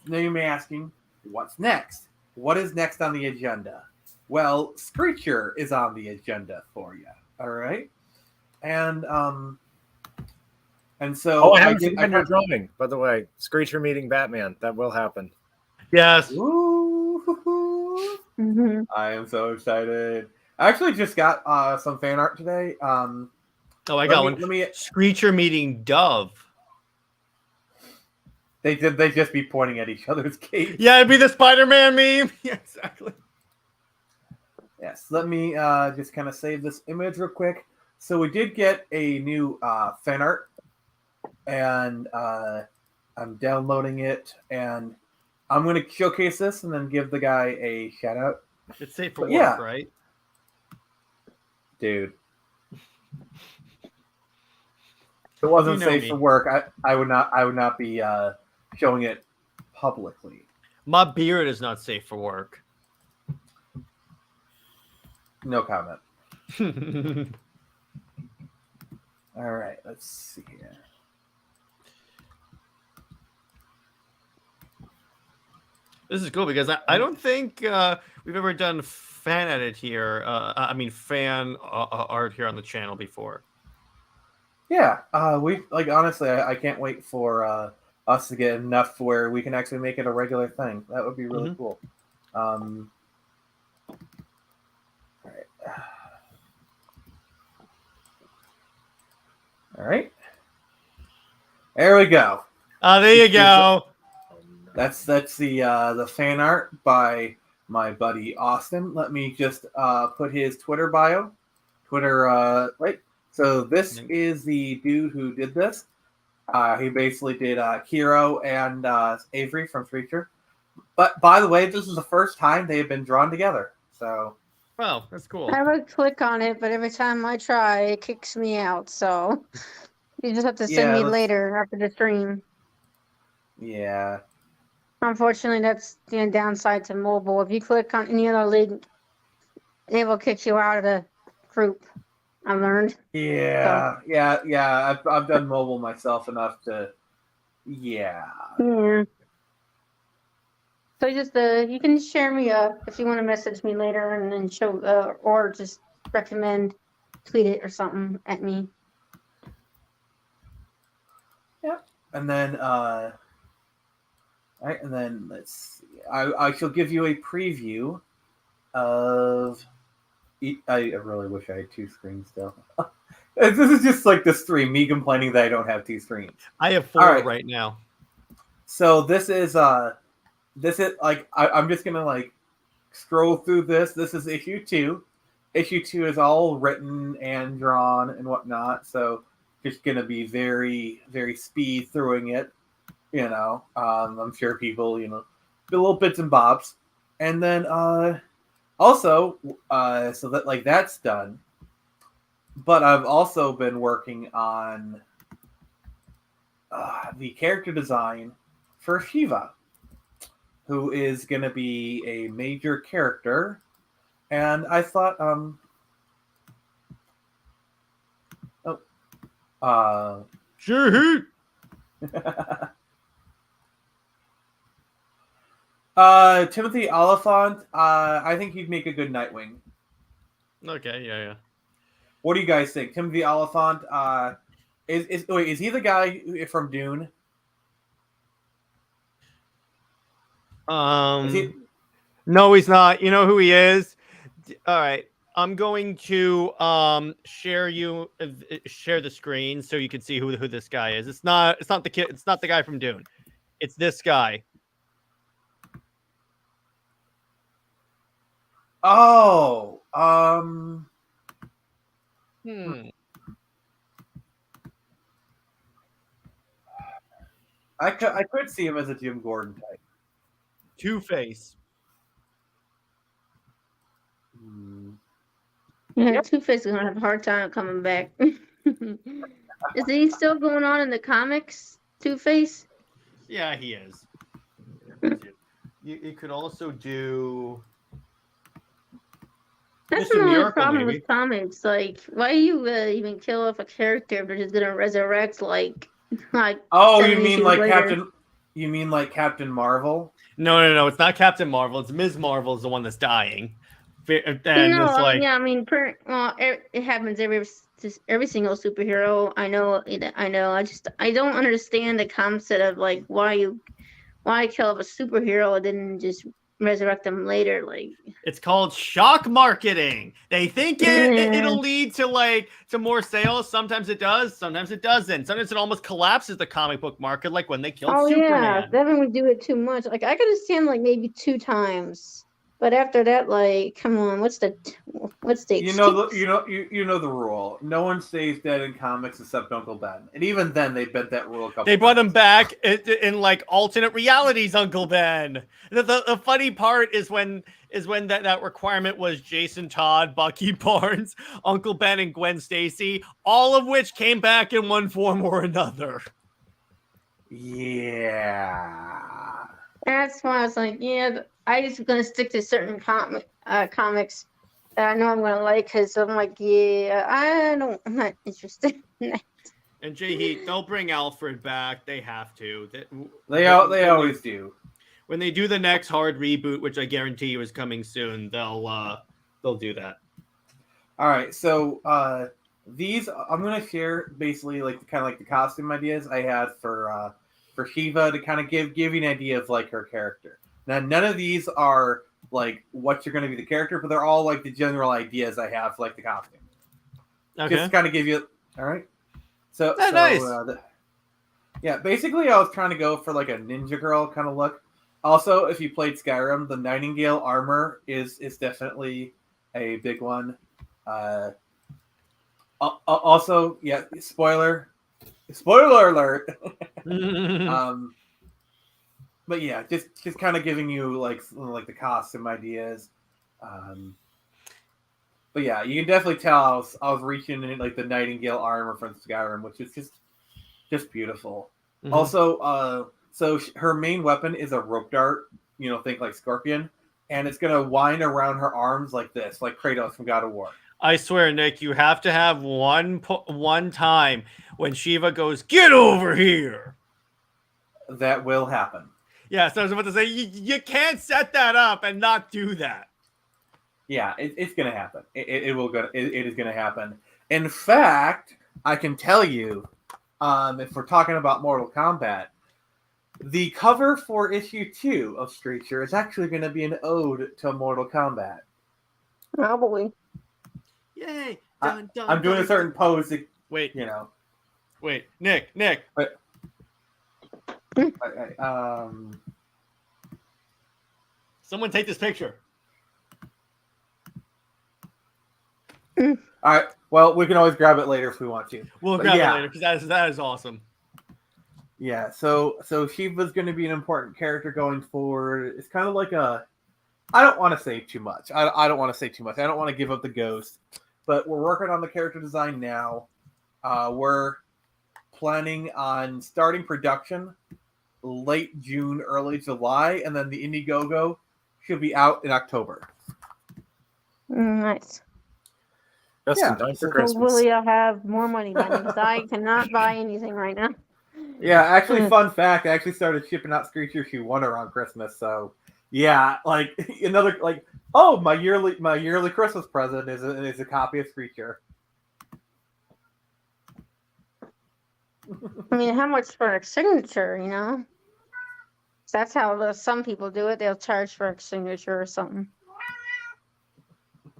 Now you may be asking, what's next? What is next on the agenda? Well, Screecher is on the agenda for you. All right, and so I haven't seen your drawing, by the way. Screecher meeting Batman. That will happen. Yes. Mm-hmm. I am so excited. I actually just got some fan art today. Oh, I got one. Let me. Screecher meeting Dove. They just be pointing at each other's capes. Yeah, it'd be the Spider-Man meme. Yeah, exactly. Yes. Let me just kind of save this image real quick. So we did get a new fan art, and I'm downloading it, and I'm going to showcase this and then give the guy a shout out. It's safe for But work, yeah. right? Dude. If it wasn't You know safe me. for work, I would not be showing it publicly. My beard is not safe for work. No comment. All right, let's see here. This is cool because I don't think we've ever done fan edit here. I mean, fan art here on the channel before. Yeah, we like honestly, I can't wait for us to get enough where we can actually make it a regular thing. That would be really cool. All right. All right. There we go. There you go. That's the fan art by my buddy Austin. Let me just put his Twitter bio. Right. So this is the dude who did this. He basically did Kiro and Avery from Screecher. But by the way, this is the first time they have been drawn together. So. Well, that's cool. I would click on it, but every time I try, it kicks me out. So you just have to send me later after the stream. Yeah. Unfortunately, that's the downside to mobile. If you click on any other link, it will kick you out of the group. I learned. Yeah, so. yeah. I've done mobile myself enough to. Yeah. Yeah. So just you can share me up if you want to message me later and then show or just recommend tweet it or something at me. Yep. And then all right, and then let's see. I shall give you a preview of. I really wish I had 2 screens still. This is just like the stream, me complaining that I don't have 2 screens. I have 4 right now. So this is like I'm just gonna like scroll through this. This is issue 2. Issue 2 is all written and drawn and whatnot. So just gonna be very, very speed throwing it. You know, I'm sure people, the little bits and bobs, and then also so that like that's done. but I've also been working on the character design for Shiva, who is going to be a major character. And I thought, Sure. Timothy Oliphant, I think he'd make a good Nightwing. Okay, yeah. What do you guys think? Timothy Oliphant, is he the guy from Dune? Is he... No, he's not. You know who he is? All right. I'm going to share the screen so you can see who this guy is. It's not the kid. It's not the guy from Dune. It's this guy. Oh, I could see him as a Jim Gordon type. Two-Face. Yeah, Two-Face is gonna have a hard time coming back. Is he still going on in the comics, Two-Face? Yeah, he is. You could also do. That's Mr. another Miracle, problem maybe. with comics. Like, why you even kill off a character if they're just gonna resurrect like? Oh, 7 you mean issues like later? Captain? You mean like Captain Marvel? No. It's not Captain Marvel. It's Ms. Marvel is the one that's dying. And No, it's like, yeah, I mean, it happens every single superhero. I know. I don't understand the concept of like why kill off a superhero and then just resurrect them later. Like, it's called shock marketing. They think it'll lead to more sales. Sometimes it does. Sometimes it doesn't. Sometimes it almost collapses the comic book market, like when they killed Superman. yeah, then we do it too much. Like, I could understand like maybe 2 times, but after that, like, come on, what's the You know the rule. No one stays dead in comics except Uncle Ben, and even then they bent that rule a couple. They brought times. him back in like alternate realities, Uncle Ben. The funny part is when that requirement was Jason Todd, Bucky Barnes, Uncle Ben, and Gwen Stacy, all of which came back in one form or another. Yeah. That's why I was like, yeah, I just gonna stick to certain comics that I know I'm gonna like, because I'm like, yeah, I'm not interested in that. And Jay Heat, they'll bring Alfred back. They have to. They always do. When they do the next hard reboot, which I guarantee you is coming soon, they'll do that. All right, so these I'm gonna share basically like kind of like the costume ideas I had for Shiva to kind of give you an idea of like her character. Now, none of these are like what you're going to be the character, but they're all like the general ideas I have for like the costume. Okay. Just to kind of give you. All right. So, nice. Yeah, basically, I was trying to go for like a ninja girl kind of look. Also, if you played Skyrim, the Nightingale armor is definitely a big one. Also, yeah, spoiler alert. But yeah, just kind of giving you like the costume ideas. But yeah, you can definitely tell I was reaching in like the Nightingale armor from Skyrim, which is just beautiful. Mm-hmm. Also, so her main weapon is a rope dart. Think like Scorpion, and it's gonna wind around her arms like this, like Kratos from God of War. I swear, Nick, you have to have one time when Shiva goes, "Get over here." That will happen. Yeah, so I was about to say, you can't set that up and not do that. Yeah, it's going to happen. It is going to happen. In fact, I can tell you, if we're talking about Mortal Kombat, the cover for issue 2 of Streacher is actually going to be an ode to Mortal Kombat. Probably. Yay! I'm doing a certain pose. Wait, Wait. Nick. Someone take this picture. All right. Well, we can always grab it later if we want to. We'll grab it later because that is awesome. Yeah. So Shiva's going to be an important character going forward. It's kind of like I don't want to say too much. I don't want to say too much. I don't want to give up the ghost. but we're working on the character design now. We're planning on starting production late June, early July, and then the Indiegogo should be out in October. Nice. Just in time for Christmas. Hopefully I'll have more money by then, because I cannot buy anything right now. Yeah, actually, fun fact, I actually started shipping out Screecher Shoe 1 around Christmas, so yeah, like another like my yearly Christmas present is a copy of Screecher. I mean, how much for a signature, you know? That's how some people do it. They'll charge for a signature or something.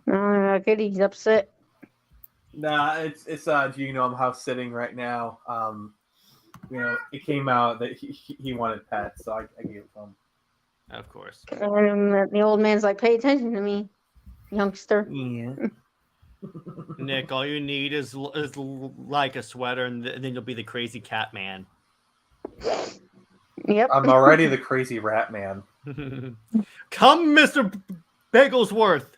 Good, he's upset. Nah, it's Genome House sitting right now. It came out that he wanted pets, so I gave it to him. Of course. And the old man's like, pay attention to me, youngster. Yeah. Nick, all you need is like a sweater, and then you'll be the crazy cat man. Yep. I'm already the crazy rat man. Come, Mr. Bagelsworth.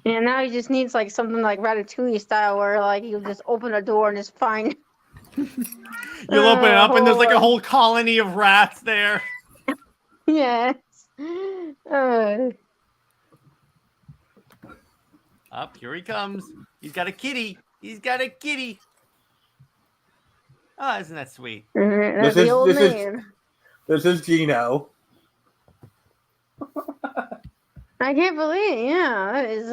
And now he just needs like something like Ratatouille style, where like you just open a door and it's fine. You'll open it up, and there's like a whole colony of rats there. Yes. Up, here he comes. He's got a kitty. He's got a kitty. Oh, isn't that sweet? That's the old man. This is Gino. I can't believe it. Yeah, that is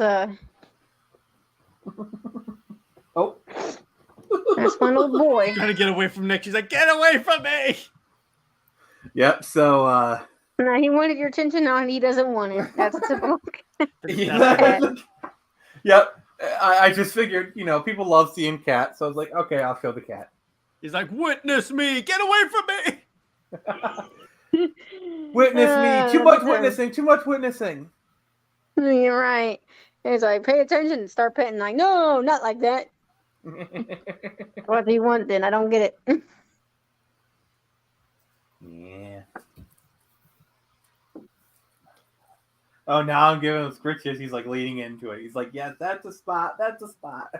Oh. That's my little boy. Trying to get away from Nick. She's like, get away from me. Yep, so No, he wanted your attention. Now he doesn't want it. That's typical. Yep. I just figured, people love seeing cats, so I was like, okay, I'll show the cat. He's like, witness me. Get away from me. Witness me. Too much witnessing. Too much witnessing. You're right. He's like, pay attention. Start petting. Like, no, not like that. What do you want then? I don't get it. Yeah. Oh, now I'm giving him scritches. He's like leaning into it. He's like, yes, that's a spot. That's a spot.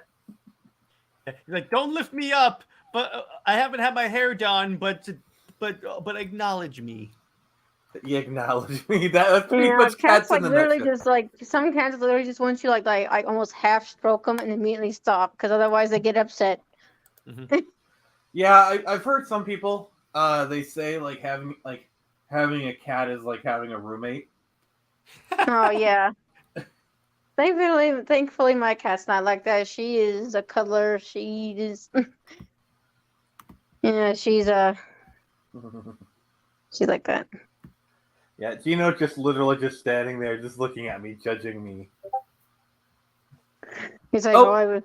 He's like, don't lift me up, but I haven't had my hair done, but acknowledge me. You acknowledge me. That's pretty much cats like in the literally nutshell. just like some cats literally just want you like almost half stroke them and immediately stop, because otherwise they get upset. Mm-hmm. Yeah, I've heard some people they say like having a cat is like having a roommate. Oh yeah. Thankfully my cat's not like that. She is a cuddler. She is yeah, she's like that. Yeah, Gino just literally just standing there, just looking at me, judging me. He's like, I would.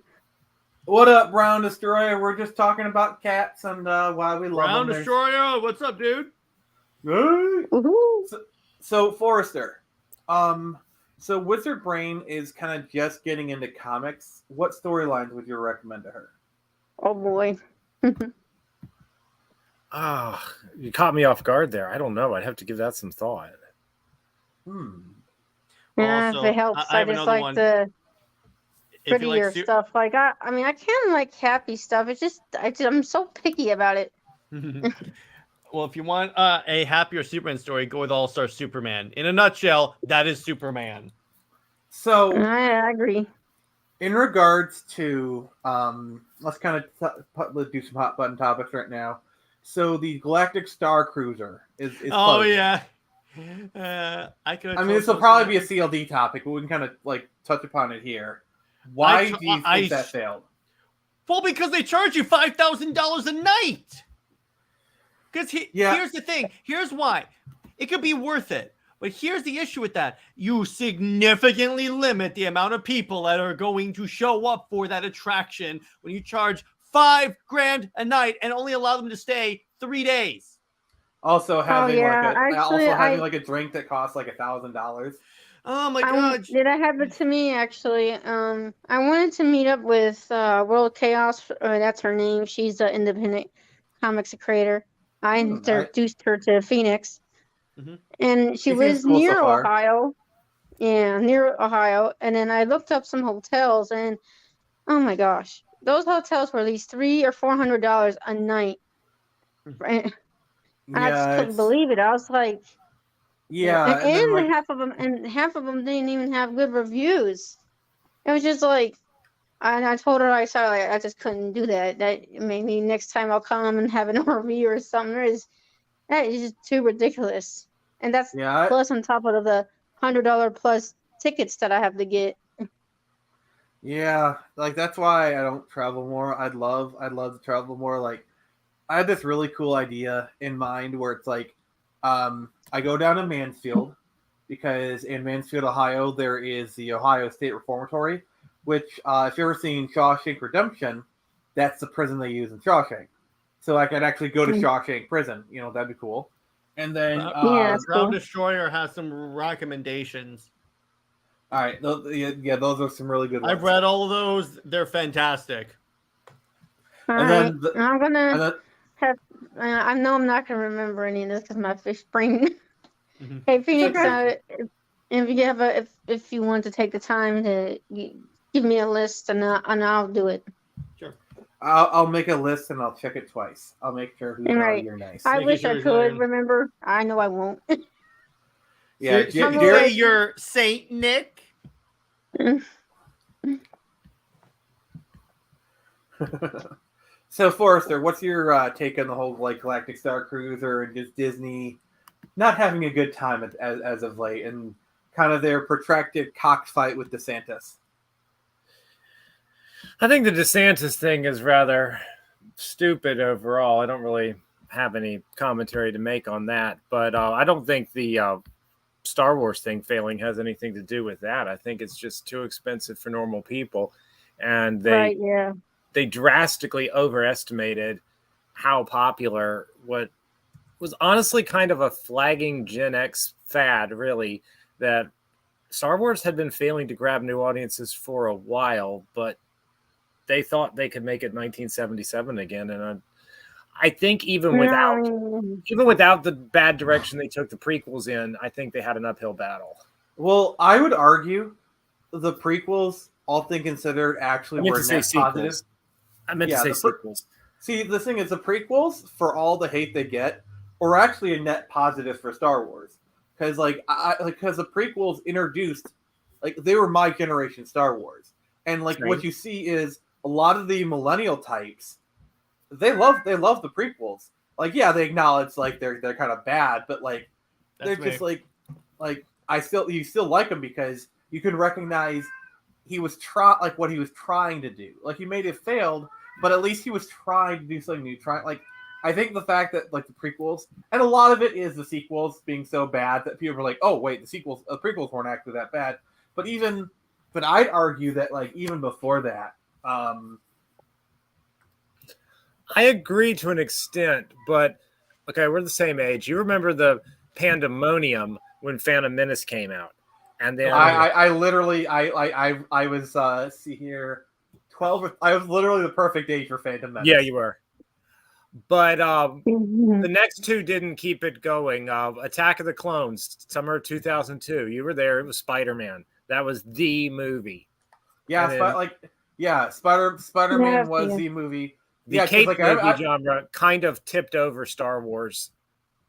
What up, Brown Destroyer? We're just talking about cats and why we love Brown them. Destroyer, what's up, dude? So Forrester, so Wizard Brain is kind of just getting into comics. What storylines would you recommend to her? Oh boy. You caught me off guard there. I don't know. I'd have to give that some thought. Yeah, Also, if it helps, I just like one. the If you prettier like stuff. Like I can like happy stuff. It's just I'm so picky about it. Well, if you want a happier Superman story, go with All-Star Superman. In a nutshell, that is Superman. So I agree. in regards to let's kind of do some hot button topics right now. So the Galactic Star Cruiser is Oh closing. yeah. This will probably be a CLD topic, but we can kind of like touch upon it here. Why do you think that failed? Well, because they charge you $5,000 a night. Because here's the thing. Here's why. It could be worth it. But here's the issue with that. You significantly limit the amount of people that are going to show up for that attraction when you charge $5,000 a night and only allow them to stay 3 days. Also having having like a drink that costs like $1,000. Oh my god! Did that happen to me actually? I wanted to meet up with World Chaos. That's her name. She's an independent comics creator. I introduced her to Phoenix, and she lives near Ohio. Yeah, near Ohio. And then I looked up some hotels, and oh my gosh, those hotels were at least $300 or $400 a night. And I just Yeah, couldn't it's believe it. I was like, yeah, and then like half of them didn't even have good reviews. It was just like, and I told her I just couldn't do that. That maybe next time I'll come and have an review or something. That is just too ridiculous. And that's yeah, plus on top of the $100 plus tickets that I have to get. yeah, like that's why I don't travel more. I'd love to travel more. Like I had this really cool idea in mind where it's like, I go down to Mansfield because in Mansfield, Ohio, there is the Ohio State Reformatory, which, if you've ever seen Shawshank Redemption, that's the prison they use in Shawshank. So I could actually go to Shawshank Prison. You know, that'd be cool. And then, that's Ground cool. Destroyer has some recommendations. all right, those are some really good ones. I've read all of those. They're fantastic. All And right. then I'm gonna and then, have. I know I'm not gonna remember any of this because my fish brain. Mhm. Hey Phoenix, okay. if you have if you want to take the time to give me a list and I'll do it. Sure. I'll make a list and I'll check it twice. I'll make sure who's Right. you're nice. I Making wish sure I it's not could in. remember. I know I won't. Yeah, So you Jared- say you're Saint Nick. So Forrester, what's your take on the whole like Galactic Star Cruiser and just Disney not having a good time as of late and kind of their protracted cockfight with DeSantis? I think the DeSantis thing is rather stupid overall. I don't really have any commentary to make on that, but I don't think the Star Wars thing failing has anything to do with that. I think it's just too expensive for normal people, and they drastically overestimated how popular what was honestly kind of a flagging Gen X fad, really, that Star Wars had been failing to grab new audiences for a while, but they thought they could make it 1977 again. And I think even without the bad direction they took the prequels in, I think they had an uphill battle. Well, I would argue the prequels, all things considered, actually were net positive. I meant to say sequels. See, the thing is, the prequels, for all the hate they get, were actually a net positive for Star Wars. Because because the prequels introduced, like, they were my generation Star Wars. And like what you see is a lot of the millennial types, they love the prequels. Like, yeah, they acknowledge like they're kind of bad, but like they're just like you still like them because you can recognize what he was trying to do. Like, he may have failed, but at least he was trying to do something new. I think the fact that like the prequels, and a lot of it is the sequels being so bad that people were like, oh wait, the prequels weren't actually that bad. But I'd argue that like even before that, I agree to an extent, but okay, we're the same age. You remember the pandemonium when Phantom Menace came out, and then I literally was see here 12. I was literally the perfect age for Phantom Menace. Yeah, you were. But the next two didn't keep it going. Attack of the Clones, summer 2002. You were there. It was Spider-Man. That was the movie. Yeah, Spider-Man was the movie. The cape movie genre kind of tipped over Star Wars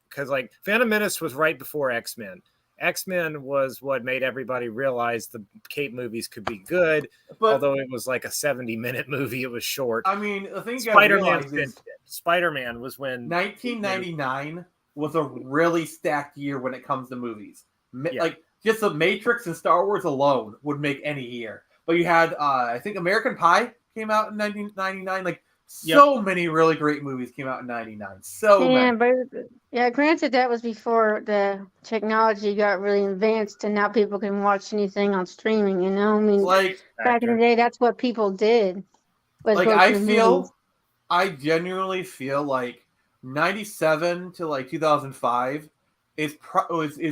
because like Phantom Menace was right before X-Men. X-Men was what made everybody realize the cape movies could be good, although it was like a 70-minute movie. It was short. I mean, the thing Spider-Man was when 1999 was a really stacked year when it comes to movies. Like just the Matrix and Star Wars alone would make any year. But you had I think American Pie came out in 1999. Like so many really great movies came out in 99. But granted that was before the technology got really advanced and now people can watch anything on streaming, you know? I mean, like back in the day, that's what people did. Like I genuinely feel like 97 to like 2005 is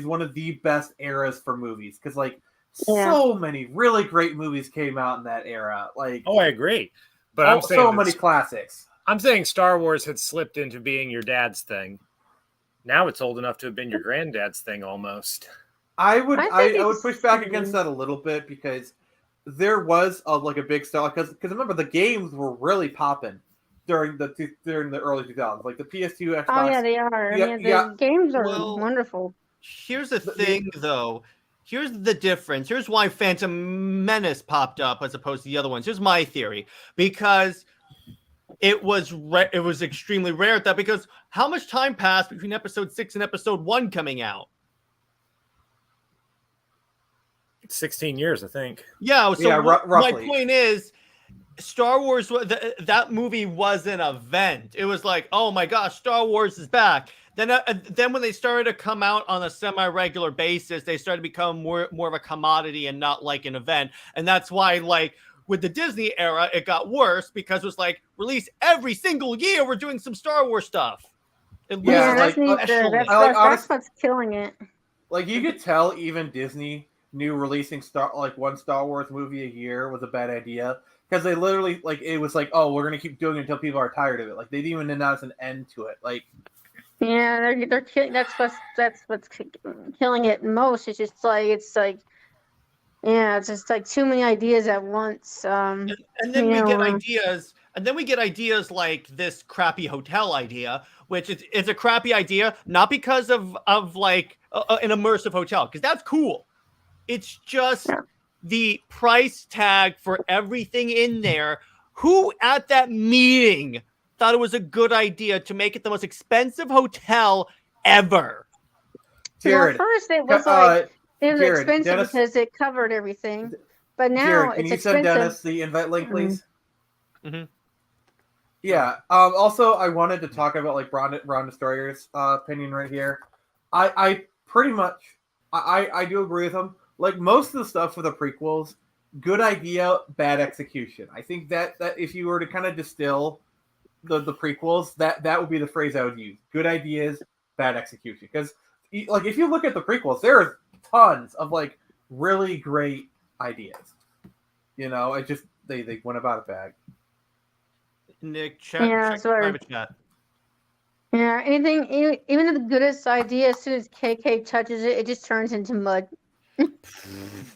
one of the best eras for movies because like so many really great movies came out in that era. Like, I agree. But I'm saying so many classics. I'm saying Star Wars had slipped into being your dad's thing. Now it's old enough to have been your granddad's thing almost. I would I think I would it's- push back against that a little bit because there was like a big star because remember the games were really popping during the early 2000s, like the PS2, Xbox. Oh yeah, they are. Yeah, I mean, the yeah. games are Well, wonderful. Here's the thing, though. Here's the difference. Here's why Phantom Menace popped up as opposed to the other ones. Here's my theory. Because it was extremely rare at that. Because how much time passed between episode 6 and episode 1 coming out? 16 years, I think. Yeah. So Yeah, my roughly. point is, Star Wars, that movie was an event. It was like, oh my gosh, Star Wars is back. Then when they started to come out on a semi-regular basis, they started to become more of a commodity and not like an event. And that's why, like, with the Disney era, it got worse because it was like, release every single year, we're doing some Star Wars stuff. Yeah, That's like, that's what's killing it. Like you could tell, even Disney knew releasing one Star Wars movie a year was a bad idea because they literally it was like, oh, we're gonna keep doing it until people are tired of it. Like they didn't even announce an end to it. Like. Yeah, they're killing. That's what's killing it most. It's just like yeah, it's just like too many ideas at once. And then we get ideas, and then we get ideas like this crappy hotel idea, which is a crappy idea, not because of like an immersive hotel, because that's cool. It's just the price tag for everything in there. Who at that meeting thought it was a good idea to make it the most expensive hotel ever? Jared, well, first it was Jared, expensive Dennis, because it covered everything, but now Jared, can it's you expensive. send Dennis the invite link, please? Mm-hmm. Yeah. Also, I wanted to talk about like Ron Destroyer's opinion right here. I pretty much I do agree with him. Like most of the stuff for the prequels, good idea, bad execution. I think that if you were to kind of distill the prequels, that would be the phrase I would use. Good ideas, bad execution. Because like if you look at the prequels, there are tons of like really great ideas. You know, it just they went about it bad. Nick, check private chat. Yeah, anything, even the goodest idea, as soon as KK touches it, it just turns into mud.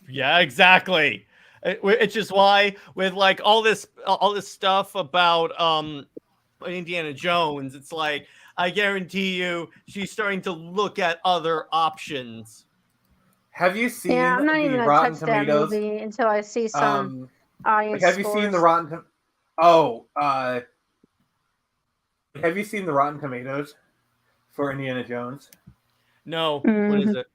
Yeah, exactly. It's just why with like all this stuff about Indiana Jones, it's like I guarantee you she's starting to look at other options. Have you seen I'm not even the gonna Rotten touch that Tomatoes? movie until I see some audience Have you seen the scores. Have you seen the Rotten Tomatoes for Indiana Jones? No, Mm-hmm. what is it?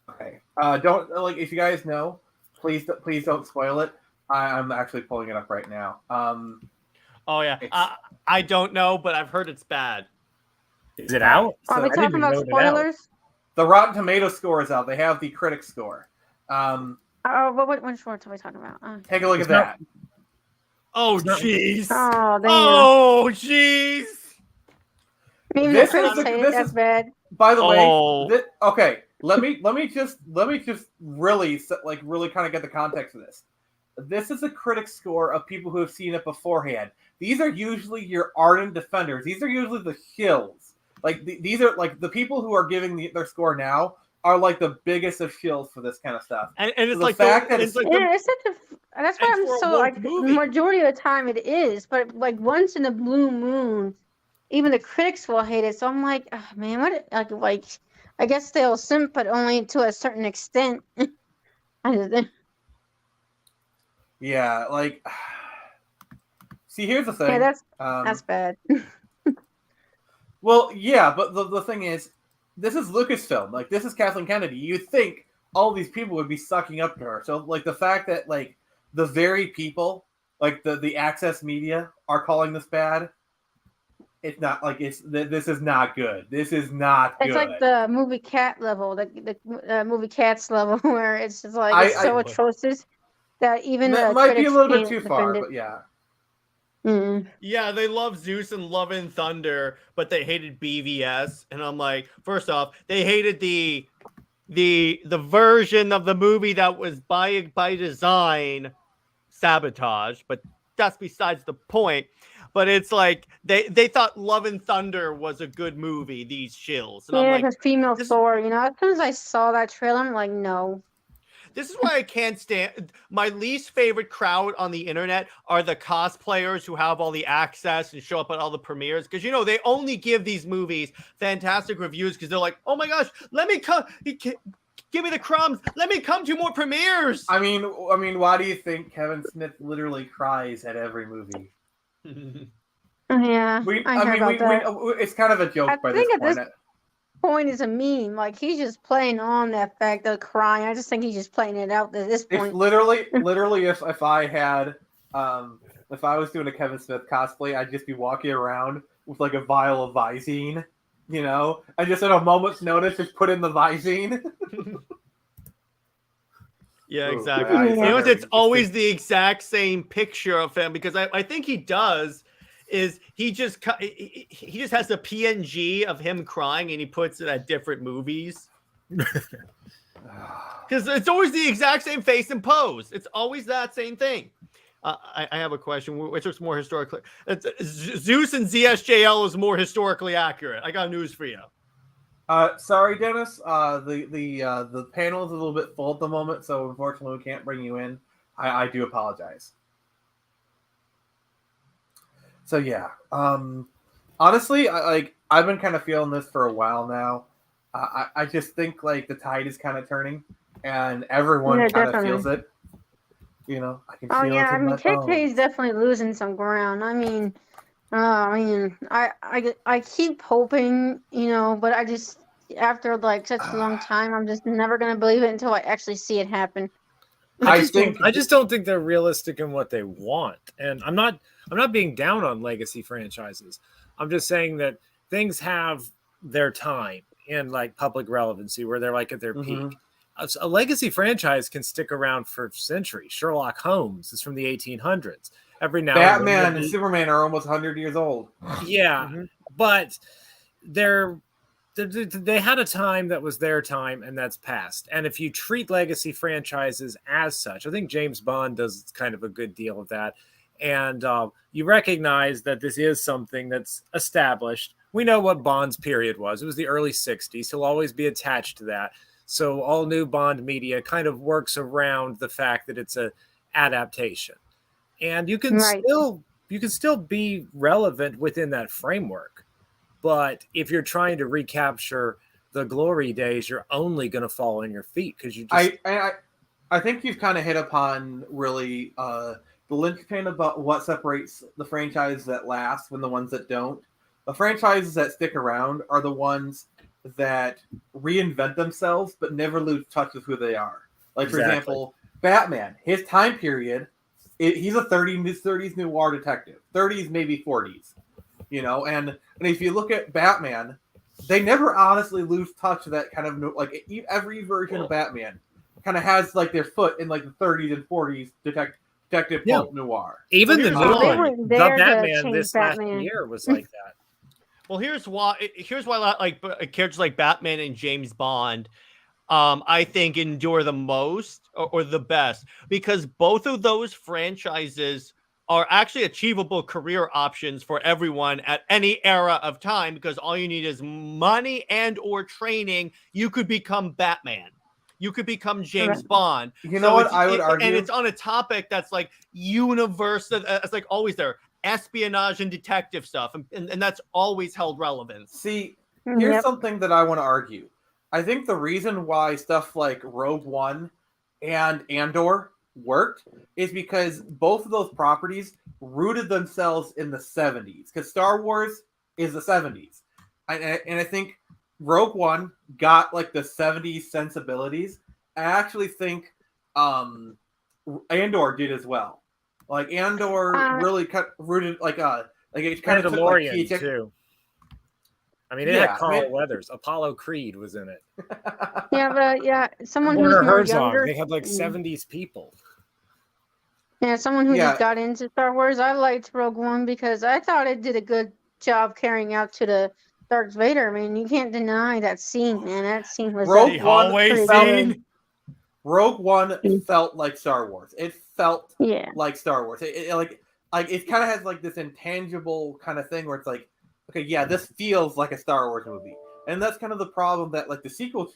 Okay. Don't like if you guys know, please don't spoil it. I'm actually pulling it up right now. Oh yeah, I don't know, but I've heard it's bad. Is it out? Are we I didn't talking even about know it out. spoilers? The Rotten Tomatoes score is out. They have the critic score. Oh, which ones are we talking about? Take a look at It's not- that. Oh jeez. Oh, damn. Oh jeez. Even This the is critics the- say it. this That's is- bad. By the Oh. way, okay. Let me just really kind of get the context of this. This is a critic score of people who have seen it beforehand. These are usually your ardent defenders. These are usually the shills. Like these are like the people who are giving their score now are like the biggest of shills for this kind of stuff. And it's The like fact that it's like Yeah, it's such a. That's why and I'm for a so woke like. movie. Majority of the time, it is, but like once in a blue moon, even the critics will hate it. So I'm like, oh, man, what? Like, I guess they'll simp, but only to a certain extent. I just, Yeah, like see, here's the thing. yeah, that's bad. Well, yeah, but the thing is, this is Lucasfilm. Like, this is Kathleen Kennedy. You'd think all these people would be sucking up to her. So, like, the fact that, like, the very people, like, the access media are calling this bad, it's not, like, this is not good. This is not good. It's like the movie Cat level, the movie Cats level, where it's just like it's so atrocious that even that the might be a critics little bit can't too defend far, it. but yeah. Mm. Yeah, they love Zeus and Love and Thunder, but they hated BVS. And I'm like, first off, they hated the version of the movie that was by design Sabotage, but that's besides the point. But it's like they thought Love and Thunder was a good movie, these shills. And I'm Yeah, like, the female this- Thor. You know, as soon as I saw that trailer, I'm like, no. this is why I can't stand my least favorite crowd on the internet are the cosplayers who have all the access and show up at all the premieres. Because you know, they only give these movies fantastic reviews because they're like, oh my gosh, let me come. Give me the crumbs. Let me come to more premieres. I mean, why do you think Kevin Smith literally cries at every movie? Yeah, I heard about that. It's kind of a joke I by this think at point. this point is a meme. Like, he's just playing on that fact of crying. I just think he's just playing it out at this It's point. literally, if I had, if I was doing a Kevin Smith cosplay, I'd just be walking around with like a vial of Visine, you know, and just at a moment's notice, just put in the Visine. Yeah, Ooh, exactly. my eyes You know, are it's very always distinct. the exact same picture of him because I think he does is he just has a PNG of him crying and he puts it at different movies. Because it's always the exact same face and pose. It's always that same thing. I have a question. Which looks more historically? Zeus and ZSJL is more historically accurate. I got news for you. Sorry, Dennis. The panel is a little bit full at the moment, so unfortunately we can't bring you in. I do apologize. So yeah, honestly, I've been kind of feeling this for a while now. I just think like the tide is kind of turning, and everyone Yeah, kind of definitely. feels it. You know, I can Oh feel yeah, it I in mean, my bones. KK is definitely losing some ground. I keep hoping, you know, but I just after like such a long time, I'm just never gonna believe it until I actually see it happen. I I just don't think they're realistic in what they want. And I'm not being down on legacy franchises. I'm just saying that things have their time and like public relevancy where they're like at their peak. A legacy franchise can stick around for centuries. Sherlock Holmes is from the 1800s. Every now and Batman then and Superman are almost 100 years old. yeah, but they had a time that was their time and that's past. And if you treat legacy franchises as such, I think James Bond does kind of a good deal of that. And you recognize that this is something that's established. We know what Bond's period was. It was the early 60s. He'll always be attached to that. So all new Bond media kind of works around the fact that it's a adaptation. And you can still be relevant within that framework. But if you're trying to recapture the glory days, you're only going to fall on your feet because you just. I think you've kind of hit upon really the linchpin about what separates the franchises that last from the ones that don't. The franchises that stick around are the ones that reinvent themselves but never lose touch with who they are. Like, for example, Batman, his time period, he's a 30s noir detective, 30s, maybe 40s. You know, and if you look at Batman, they never honestly lose touch of that kind of like every version of Batman kind of has like their foot in like the 30s and 40s detective pulp noir. Even the new they one, weren't the there to Batman change this Batman. last year was like that. Well, here's why like characters like Batman and James Bond, I think endure the most or the best because both of those franchises are actually achievable career options for everyone at any era of time because all you need is money and or training. You could become Batman. You could become James Bond. You know what I would argue? And it's on a topic that's like universal. It's like always there. Espionage and detective stuff. And that's always held relevance. See, here's something that I want to argue. I think the reason why stuff like Rogue One and Andor worked is because both of those properties rooted themselves in the 70s because Star Wars is the 70s. And I think Rogue One got like the 70s sensibilities. I actually think Andor did as well. Like Andor really rooted like it kind of Mandalorian too. I mean, it had Carl Weathers. Apollo Creed was in it. Someone who's Werner more Herzog. younger. They had like 70s people. Yeah, someone who just got into Star Wars. I liked Rogue One because I thought it did a good job carrying out to the Darth Vader. I mean, you can't deny that scene, man. That scene was Rogue One felt like Star Wars. It felt like Star Wars. like it kind of has like this intangible kind of thing where it's like, okay, yeah, this feels like a Star Wars movie, and that's kind of the problem that like the sequel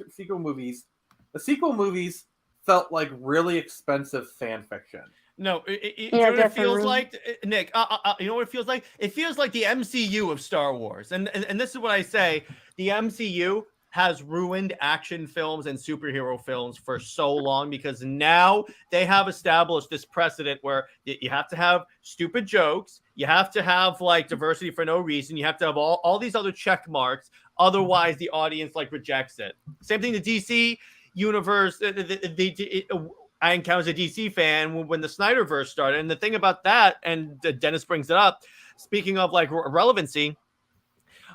movies felt like really expensive fan fiction. No, you Yeah, know what it feels definitely. like, Nick? You know what it feels like? It feels like the MCU of Star Wars, and this is what I say: the MCU has ruined action films and superhero films for so long because now they have established this precedent where you have to have stupid jokes, you have to have like diversity for no reason, you have to have all these other check marks, otherwise the audience like rejects it. Same thing, the DC universe. I encountered a DC fan when the Snyderverse started. And the thing about that, and Dennis brings it up, speaking of like relevancy,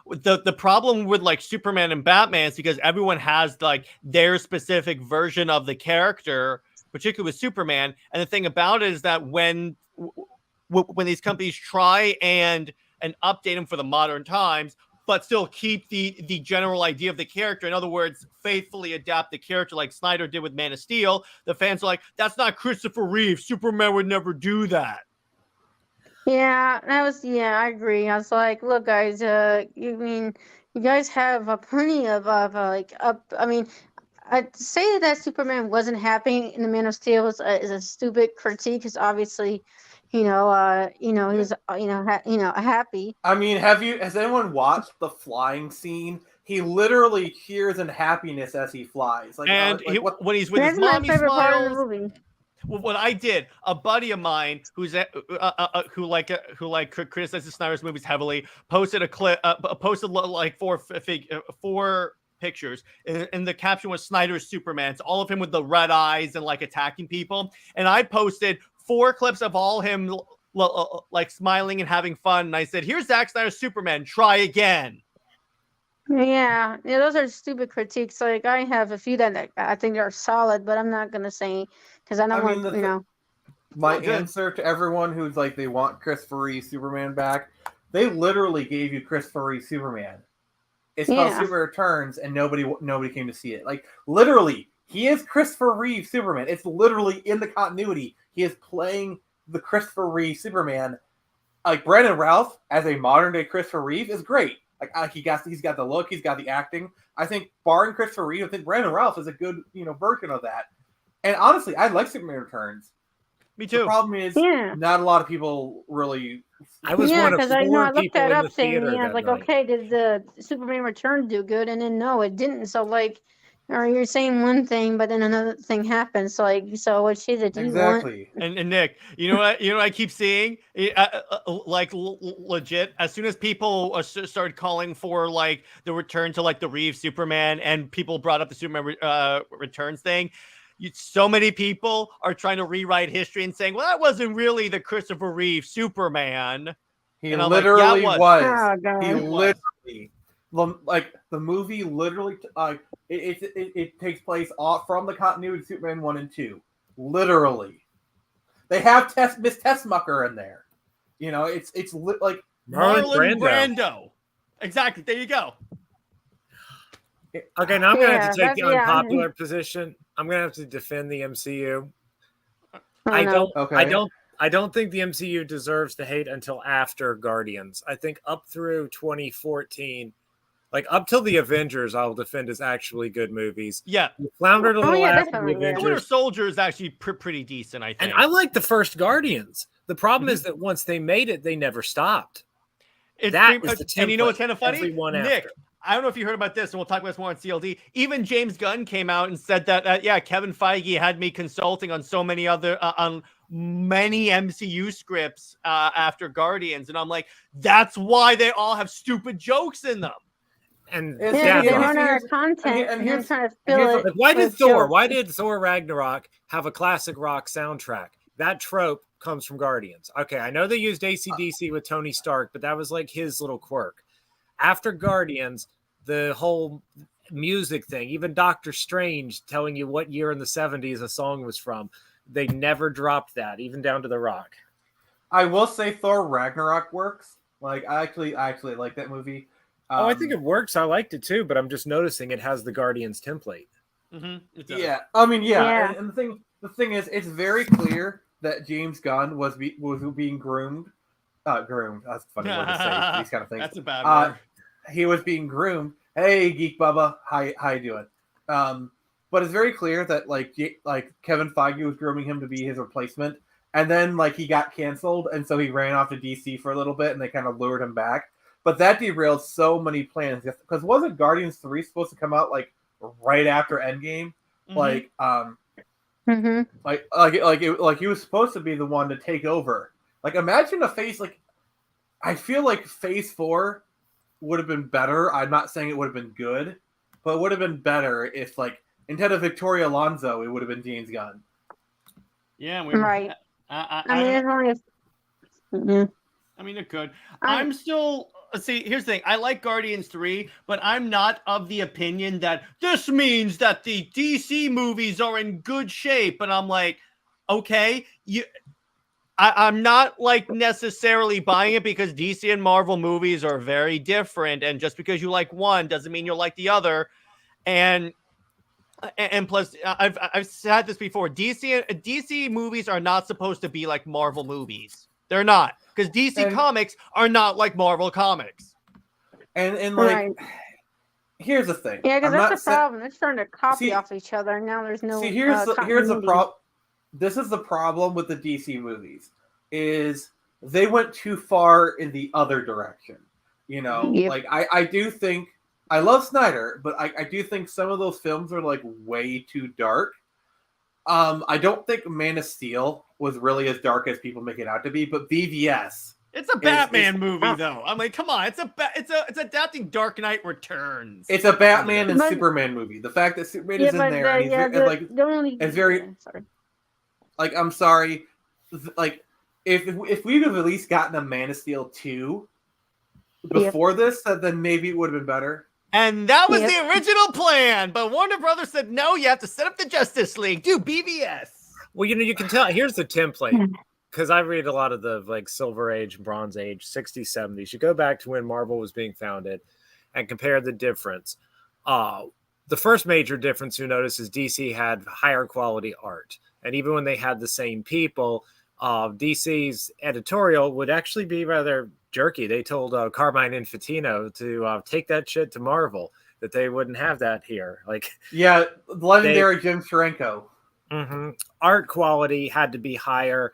the problem with like Superman and Batman is because everyone has like their specific version of the character, particularly with Superman. And the thing about it is that when these companies try and update him for the modern times, but still keep the general idea of the character. In other words, faithfully adapt the character like Snyder did with Man of Steel. The fans are like, that's not Christopher Reeve. Superman would never do that. Yeah, I agree. I was like, look, guys, you guys have plenty of I'd say that Superman wasn't happy in the Man of Steel is a stupid critique because obviously, he was happy. I mean, has anyone watched the flying scene? He literally cheers in happiness as he flies. Like, and when he's with That's his my mommy favorite part of smiles. the movie. Well, what I did, a buddy of mine who criticizes Snyder's movies heavily, posted a clip, posted like four pictures, and the caption was Snyder's Superman. It's all of him with the red eyes and like attacking people. And I posted 4 clips of all him like smiling and having fun. And I said, "Here's Zack Snyder's Superman. Try again." Yeah, those are stupid critiques. Like I have a few that I think are solid, but I'm not gonna say because I don't want My Oh, good. answer to everyone who's like they want Christopher Reeve Superman back, they literally gave you Christopher Reeve Superman. It's called Yeah. Superman Returns, and nobody came to see it. Like literally, he is Christopher Reeve Superman. It's literally in the continuity. He is playing the Christopher Reeve Superman. Like Brandon Routh as a modern day Christopher Reeve is great. Like he's got the look, he's got the acting. I think barring Christopher Reeve, I think Brandon Routh is a good version of that. And honestly, I like Superman Returns. Me too. The problem is not a lot of people really. I was one of because 4 I looked people that in up the saying, theater yeah, that like, night. okay, did the Superman Return do good? And then no, it didn't. So like, or you're saying one thing, but then another thing happens. So like, so what she did? Exactly. And Nick, you know what I keep seeing, legit. As soon as people started calling for like the return to like the Reeve Superman, and people brought up the Superman Returns thing, so many people are trying to rewrite history and saying, well, that wasn't really the Christopher Reeve Superman. He And I'm literally like, yeah, it was. Oh, God. He It was. literally, like the movie, literally, it takes place from the continuity of Superman 1 and 2. Literally, they have Miss Tessmucker in there. You know, it's like Marlon Brando. Exactly. There you go. Okay, now I'm going to have to Yeah, take the that's- yeah. unpopular position. I'm going to have to defend the MCU. Oh, I no. don't. Okay. I don't think the MCU deserves the hate until after Guardians. I think up through 2014, like up till the Avengers, I'll defend as actually good movies. Yeah. We floundered a little yeah, after the definitely, yeah. The Winter Avengers, Soldier is actually pretty decent, I think. and I like the first Guardians. The problem Mm-hmm. is that once they made it, they never stopped. It's That pretty is much- the and you know what's template kind of funny? everyone Nick, after. I don't know if you heard about this, and we'll talk about this more on CLD. Even James Gunn came out and said that, yeah, Kevin Feige had me consulting on so many other, on many MCU scripts after Guardians. And I'm like, that's why they all have stupid jokes in them. And It's- Yeah, they yeah. run out Here's- of content, and and, here's- they're trying to and fill here's it. like, why did with Thor? jokes. Why did Thor Ragnarok have a classic rock soundtrack? That trope comes from Guardians. Okay, I know they used AC/DC with Tony Stark, but that was like his little quirk. After Guardians, the whole music thing, even Doctor Strange telling you what year in the 70s a song was from, they never dropped that, even down to The Rock. I will say Thor Ragnarok works. Like I actually like that movie. I think it works. I liked it too, but I'm just noticing it has the Guardians template. Mm-hmm. Yeah, I mean, yeah. Yeah. And the thing is, it's very clear that James Gunn was being groomed. Groomed. That's a funny word to say. These kind of things. That's a bad word. He was being groomed. Hey, Geek Bubba, how you doing? But it's very clear that like Kevin Feige was grooming him to be his replacement, and then like he got canceled, and so he ran off to DC for a little bit, and they kind of lured him back. But that derailed so many plans because wasn't Guardians 3 supposed to come out like right after Endgame? Mm-hmm. Like he was supposed to be the one to take over. Like imagine a phase like I feel like Phase 4 would have been better. I'm not saying it would have been good, but it would have been better if like instead of Victoria Alonso, it would have been James Gunn. Yeah, Right. I mean, it's only I mean, it could. I'm still. See, here's the thing. I like Guardians 3, but I'm not of the opinion that this means that the DC movies are in good shape. And I'm like, okay, I'm not like necessarily buying it because DC and Marvel movies are very different. And just because you like one doesn't mean you'll like the other. And plus, I've said this before. DC movies are not supposed to be like Marvel movies. They're not, because DC comics are not like Marvel comics. And like, right. Here's the thing. Yeah, because that's the problem. They're starting to copy off each other. And now there's no. Here's the problem. This is the problem with the DC movies, is they went too far in the other direction. You know, like I do think I love Snyder, but I do think some of those films are like way too dark. I don't think Man of Steel was really as dark as people make it out to be, but BVS. It's a Batman movie, though. I mean, come on, it's adapting Dark Knight Returns. It's a Batman and Superman movie. The fact that Superman is in there, and it's very sorry. Like, I'm sorry, like if we'd have at least gotten a Man of Steel 2 before this, then maybe it would have been better. And that was the original plan, but Warner Brothers said, no, you have to set up the Justice League. Do BVS. Well, you can tell. Here's the template, because I read a lot of the like Silver Age, Bronze Age, 60s, 70s. You go back to when Marvel was being founded and compare the difference. The first major difference you notice is DC had higher quality art. And even when they had the same people, DC's editorial would actually be rather jerky. They told Carmine Infantino to take that shit to Marvel, that they wouldn't have that here. Like, yeah, legendary Jim Steranko. Mm-hmm. Art quality had to be higher,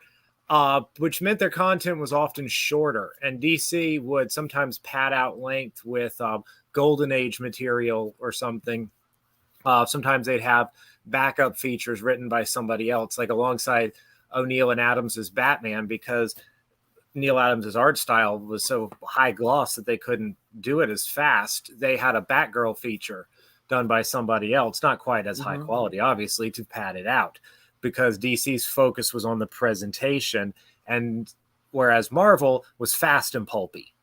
which meant their content was often shorter. And DC would sometimes pad out length with Golden Age material or something. Sometimes they'd have backup features written by somebody else, like alongside O'Neill and Adams' Batman, because Neil Adams' art style was so high gloss that they couldn't do it as fast. They had a Batgirl feature done by somebody else, not quite as high quality, obviously, to pad it out, because DC's focus was on the presentation, and whereas Marvel was fast and pulpy.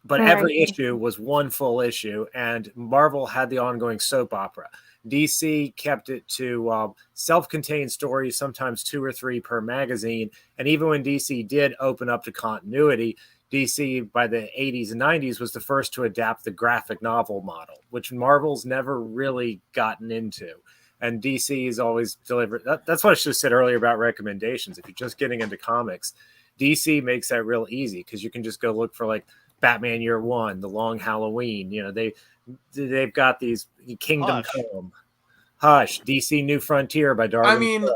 But every issue was one full issue, and Marvel had the ongoing soap opera. DC kept it to self-contained stories, sometimes 2 or 3 per magazine. And even when DC did open up to continuity, DC by the 80s and 90s was the first to adapt the graphic novel model, which Marvel's never really gotten into. And DC is always delivered. That's what I should have said earlier about recommendations. If you're just getting into comics, DC makes that real easy, because you can just go look for like Batman Year One, The Long Halloween. You know, they've got these Kingdom Come, Hush, DC New Frontier by Darwin. I mean,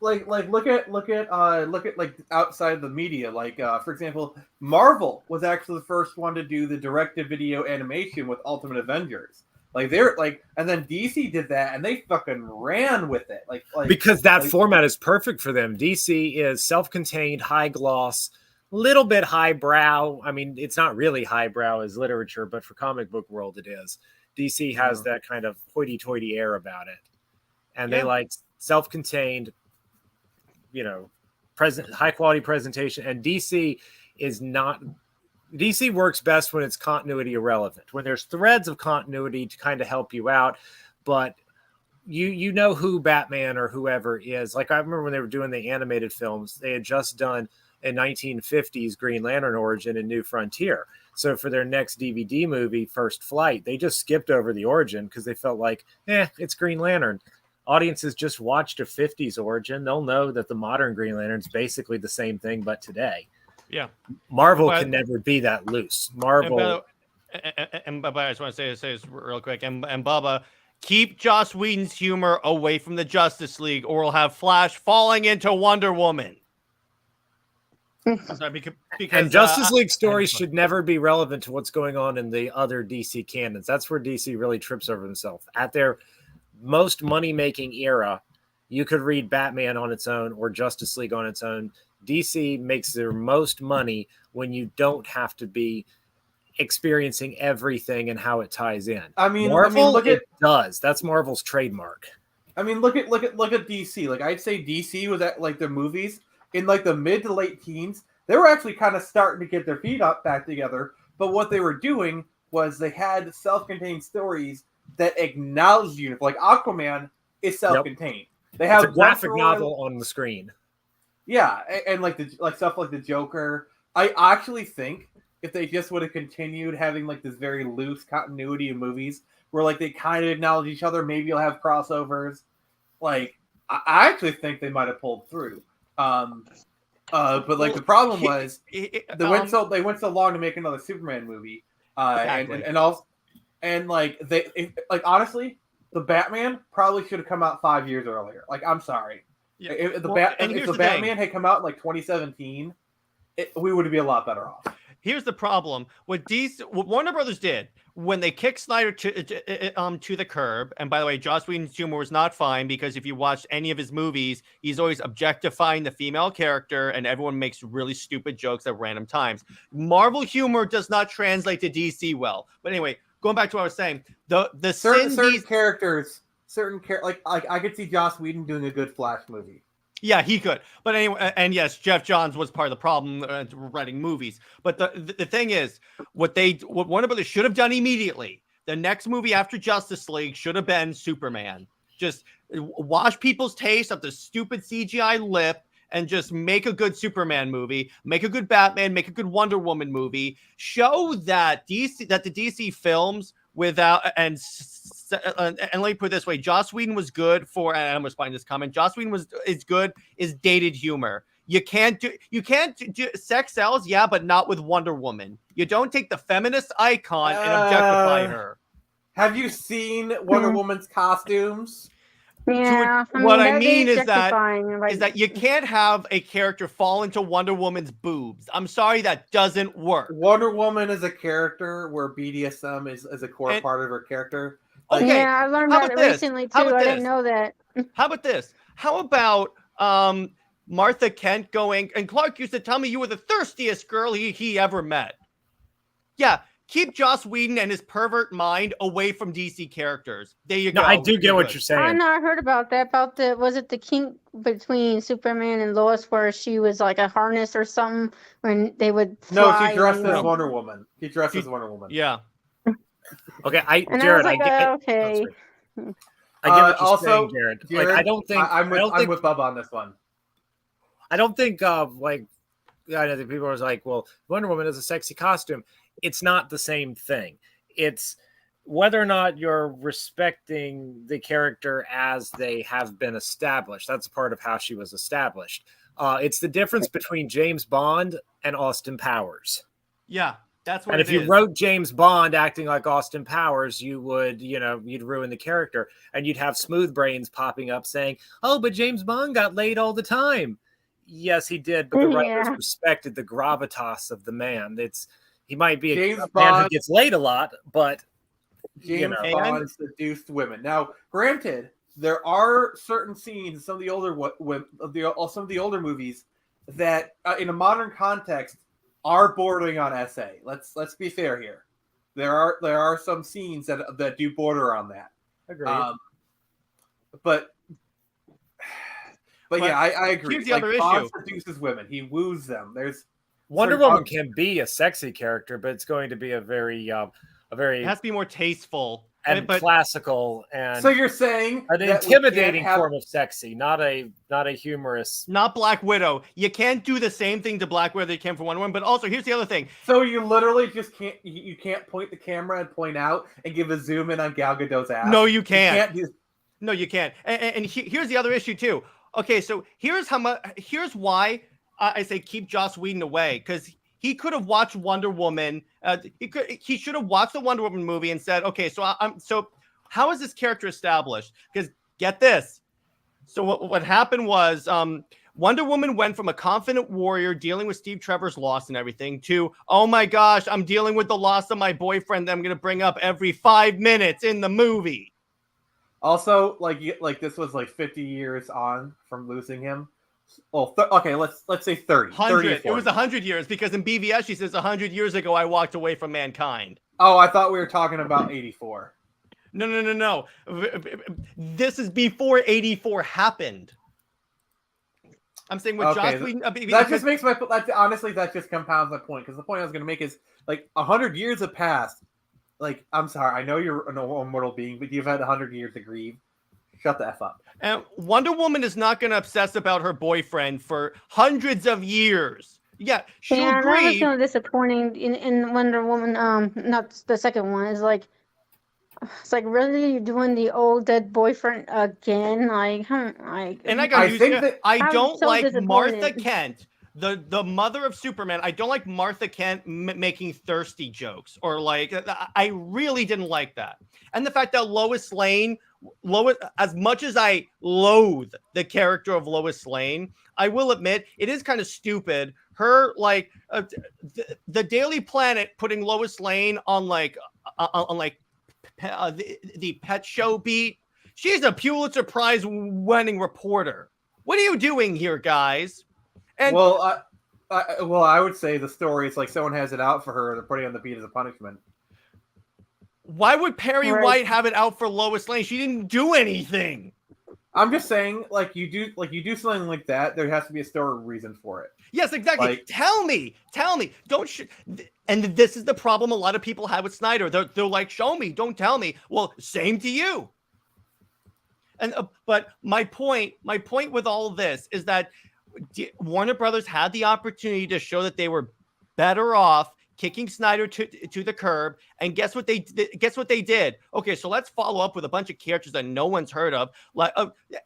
like look at like outside the media. Like for example, Marvel was actually the first one to do the direct-to-video animation with Ultimate Avengers. Like they're like, and then DC did that, and they fucking ran with it. Like because that format is perfect for them. DC is self-contained, high gloss, little bit highbrow. I mean, it's not really highbrow as literature, but for comic book world, it is. DC has that kind of hoity-toity air about it, and they like self-contained, you know, high-quality presentation. And DC is not. DC works best when it's continuity irrelevant, when there's threads of continuity to kind of help you out, but you know who Batman or whoever is. Like I remember when they were doing the animated films, they had just done a 1950s Green Lantern origin in New Frontier. So for their next DVD movie, First Flight, they just skipped over the origin because they felt like, it's Green Lantern. audiences just watched a 50s origin, they'll know that the modern Green Lantern's basically the same thing, but today. Yeah. Marvel But- can never be that loose. Marvel. But I just want to say this real quick. And Bubba, keep Joss Whedon's humor away from the Justice League, or we'll have Flash falling into Wonder Woman. Sorry, because And Justice League stories should never be relevant to what's going on in the other DC canons. That's where DC really trips over themselves. At their most money-making era, you could read Batman on its own or Justice League on its own. DC makes their most money when you don't have to be experiencing everything and how it ties in. Marvel, look at it does. That's Marvel's trademark. look at DC. Like, I'd say DC was at like the movies in like the mid to late teens. They were actually kind of starting to get their feet up back together. But what they were doing was they had self-contained stories that acknowledged you. Like Aquaman is self-contained. They have it's a graphic novel on the screen. Yeah, and like stuff like the Joker. I actually think if they just would have continued having like this very loose continuity of movies where like they kind of acknowledge each other, maybe you'll have crossovers. Like I actually think they might have pulled through. But like the problem was they went so long to make another Superman movie. Exactly. and honestly, the Batman probably should have come out 5 years earlier. Like, I'm sorry. Yeah. If the Batman Batman had come out in like 2017, we would be a lot better off. Here's the problem: what Warner Brothers did when they kicked Snyder to the curb. And by the way, Joss Whedon's humor was not fine, because if you watch any of his movies, he's always objectifying the female character, and everyone makes really stupid jokes at random times. Marvel humor does not translate to DC well. But anyway, going back to what I was saying, the certain characters, like I could see Joss Whedon doing a good Flash movie. Yeah, he could. But anyway, and yes, Jeff Johns was part of the problem writing movies. But the thing is, what Warner Brothers should have done immediately, the next movie after Justice League should have been Superman. Just wash people's taste of the stupid CGI lip and just make a good Superman movie, make a good Batman, make a good Wonder Woman movie. Show that the DC films and let me put it this way: Joss Whedon was good for, and I'm responding to this comment. Joss Whedon is dated humor. You can't do sex sells, yeah, but not with Wonder Woman. You don't take the feminist icon and objectify her. Have you seen Wonder Woman's costumes? Yeah, What I mean is that you can't have a character fall into Wonder Woman's boobs. I'm sorry, that doesn't work. Wonder Woman is a character where BDSM is a core part of her character. Okay, yeah, I learned that recently too. I didn't know that. How about this? How about Martha Kent going, and Clark used to tell me you were the thirstiest girl he ever met. Yeah, keep Joss Whedon and his pervert mind away from DC characters. There you go. No, I do get what you're saying. I know, I heard about that. Was it the kink between Superman and Lois where she was like a harness or something when they would fly? No, she dressed as Wonder Woman. She dressed as Wonder Woman. Yeah. Okay, And Jared, I was like, I get okay. I get what you're also, saying, Jared. Like, I don't think I'm with Bubba on this one. I don't think I know that people are like, well, Wonder Woman is a sexy costume. It's not the same thing. It's whether or not you're respecting the character as they have been established. That's part of how she was established. It's the difference between James Bond and Austin Powers. Yeah, that's what. And if you wrote James Bond acting like Austin Powers, you would, you'd ruin the character, and you'd have smooth brains popping up saying, "Oh, but James Bond got laid all the time." Yes, he did, but the writers respected the gravitas of the man. He might be a man who gets laid a lot, but James Bond seduced women. Now, granted, there are certain scenes in some of the older movies that, in a modern context, are bordering on SA. Let's be fair here. There are some scenes that do border on that. Agreed. But yeah, I agree. Here's the other Bond issue. seduces women. He woos them. Wonder Woman can be a sexy character, but it's going to be a very it has to be more tasteful and classical, and so you're saying an intimidating form of sexy, not a humorous. Not Black Widow. You can't do the same thing to Black Widow that you can for Wonder Woman. But also, here's the other thing. So you literally just can't point the camera and point out and give a zoom in on Gal Gadot's ass. No, you can't. No, you can't. And here's the other issue too. Okay, so here's why I say keep Joss Whedon away, because he could have watched Wonder Woman. He should have watched the Wonder Woman movie and said, okay, so how is this character established? Because get this. So what happened was Wonder Woman went from a confident warrior dealing with Steve Trevor's loss and everything to, oh my gosh, I'm dealing with the loss of my boyfriend that I'm going to bring up every 5 minutes in the movie. Also, like this was like 50 years on from losing him. Well, okay, let's say 30. 100. It was 100 years, because in BVS she says 100 years ago I walked away from mankind. Oh, I thought we were talking about 84. No. This is before 84 happened. I'm saying with Joss Whedon. That just makes honestly, that just compounds my point, because the point I was going to make is, like, 100 years have passed. Like, I'm sorry, I know you're an immortal being, but you've had 100 years to grieve. Shut the F up. And Wonder Woman is not going to obsess about her boyfriend for hundreds of years. Yeah, she'll That was grieve. kind of disappointing in Wonder Woman. Not the second one. It's like really, you're doing the old dead boyfriend again? Like, And I don't so like Martha disappointed. Kent, the mother of Superman. I don't like Martha Kent making thirsty jokes, or like, I really didn't like that. And the fact that Lois, as much as I loathe the character of Lois Lane, I will admit it is kind of stupid. Her the Daily Planet putting Lois Lane on the pet show beat. She's a Pulitzer Prize winning reporter. What are you doing here, guys? And I would say the story is like someone has it out for her. They're putting on the beat as a punishment. Why would Perry White have it out for Lois Lane? She didn't do anything. I'm just saying, you do something like that, there has to be a story reason for it. Yes, exactly. Tell me. Don't and this is the problem a lot of people have with Snyder. They're like, show me, don't tell me. Well, same to you. And but my point with all of this is that Warner Brothers had the opportunity to show that they were better off kicking Snyder to the curb, and guess what they did? Okay, so let's follow up with a bunch of characters that no one's heard of.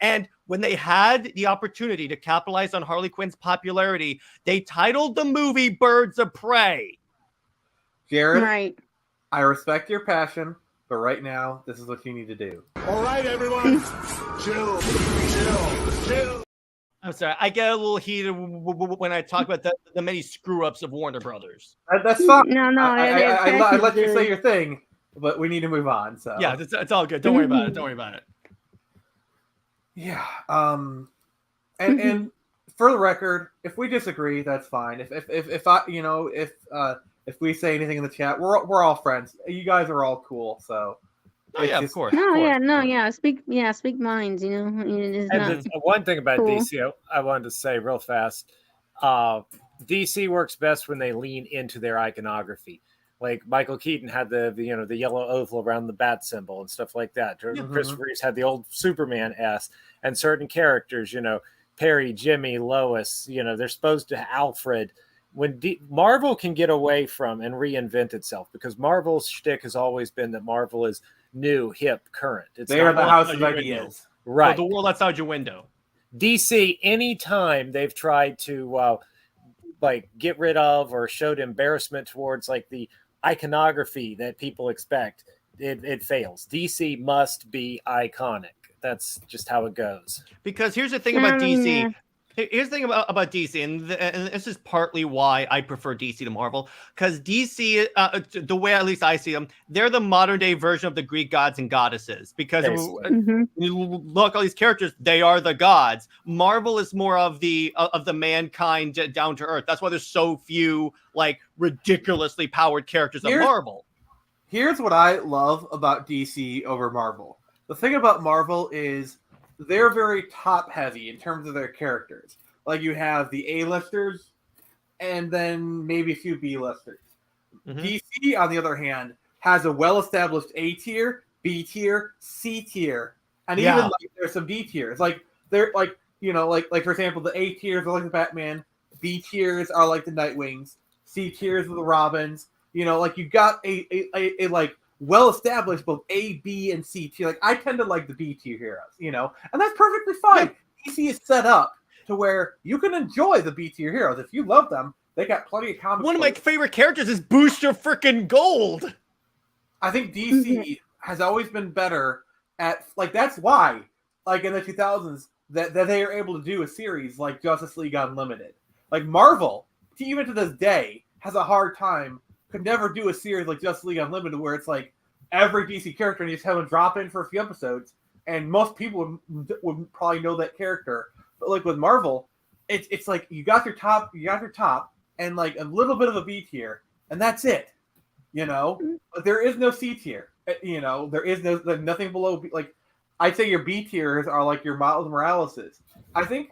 And when they had the opportunity to capitalize on Harley Quinn's popularity, they titled the movie Birds of Prey. Jared, Right. I respect your passion, but right now, this is what you need to do. All right, everyone. Chill. I'm sorry, I get a little heated when I talk about the many screw-ups of Warner Brothers. That's fine. No. I let you say your thing, but we need to move on. So yeah, it's all good. Don't worry about it. Yeah. And for the record, if we disagree, that's fine. If we say anything in the chat, we're all friends. You guys are all cool. So. Oh yeah, of course. Speak minds. You know, it is And not there's one thing about cool. DC I wanted to say real fast. DC works best when they lean into their iconography. Like Michael Keaton had the yellow oval around the bat symbol and stuff like that. Christopher Reeves had the old Superman S, and certain characters, Perry, Jimmy, Lois, they're supposed to Alfred. When Marvel can get away from and reinvent itself, because Marvel's shtick has always been that Marvel is new, hip, current. They are the house of ideas. Right. The world outside your window. DC, anytime they've tried to get rid of or showed embarrassment towards the iconography that people expect, it fails. DC must be iconic. That's just how it goes. Because here's the thing about DC. Here's the thing about DC, and this is partly why I prefer DC to Marvel, because DC, the way at least I see them, they're the modern day version of the Greek gods and goddesses. Because when you look at all these characters, they are the gods. Marvel is more of the mankind down to earth. That's why there's so few ridiculously powered characters of Marvel. Here's what I love about DC over Marvel. The thing about Marvel is they're very top heavy in terms of their characters. Like you have the A-listers and then maybe a few B-listers. DC, on the other hand, has a well-established A tier, B tier, C tier, and even there's some D tiers. They're for example, the A tiers are like the Batman, B tiers are like the Nightwings, C tiers are the Robins. You've got a well established both A, B, and C tier. Like I tend to like the B tier heroes, you know, and that's perfectly fine. DC is set up to where you can enjoy the B tier heroes. If you love them, they got plenty of comics. One of my favorite characters is Booster freaking Gold. I think DC has always been better at, like, that's why, like, in the 2000s, that they are able to do a series like Justice League Unlimited. Like, Marvel, even to this day, has a hard time, could never do a series like Justice League Unlimited where it's like every DC character and you just have them drop in for a few episodes, and most people would probably know that character. But, like, with Marvel, it's like you got your top, and, like, a little bit of a B tier, and that's it. You know, but there is no C tier. You know, there is nothing below. Like, I'd say your B tiers are like your Miles Moraleses. I think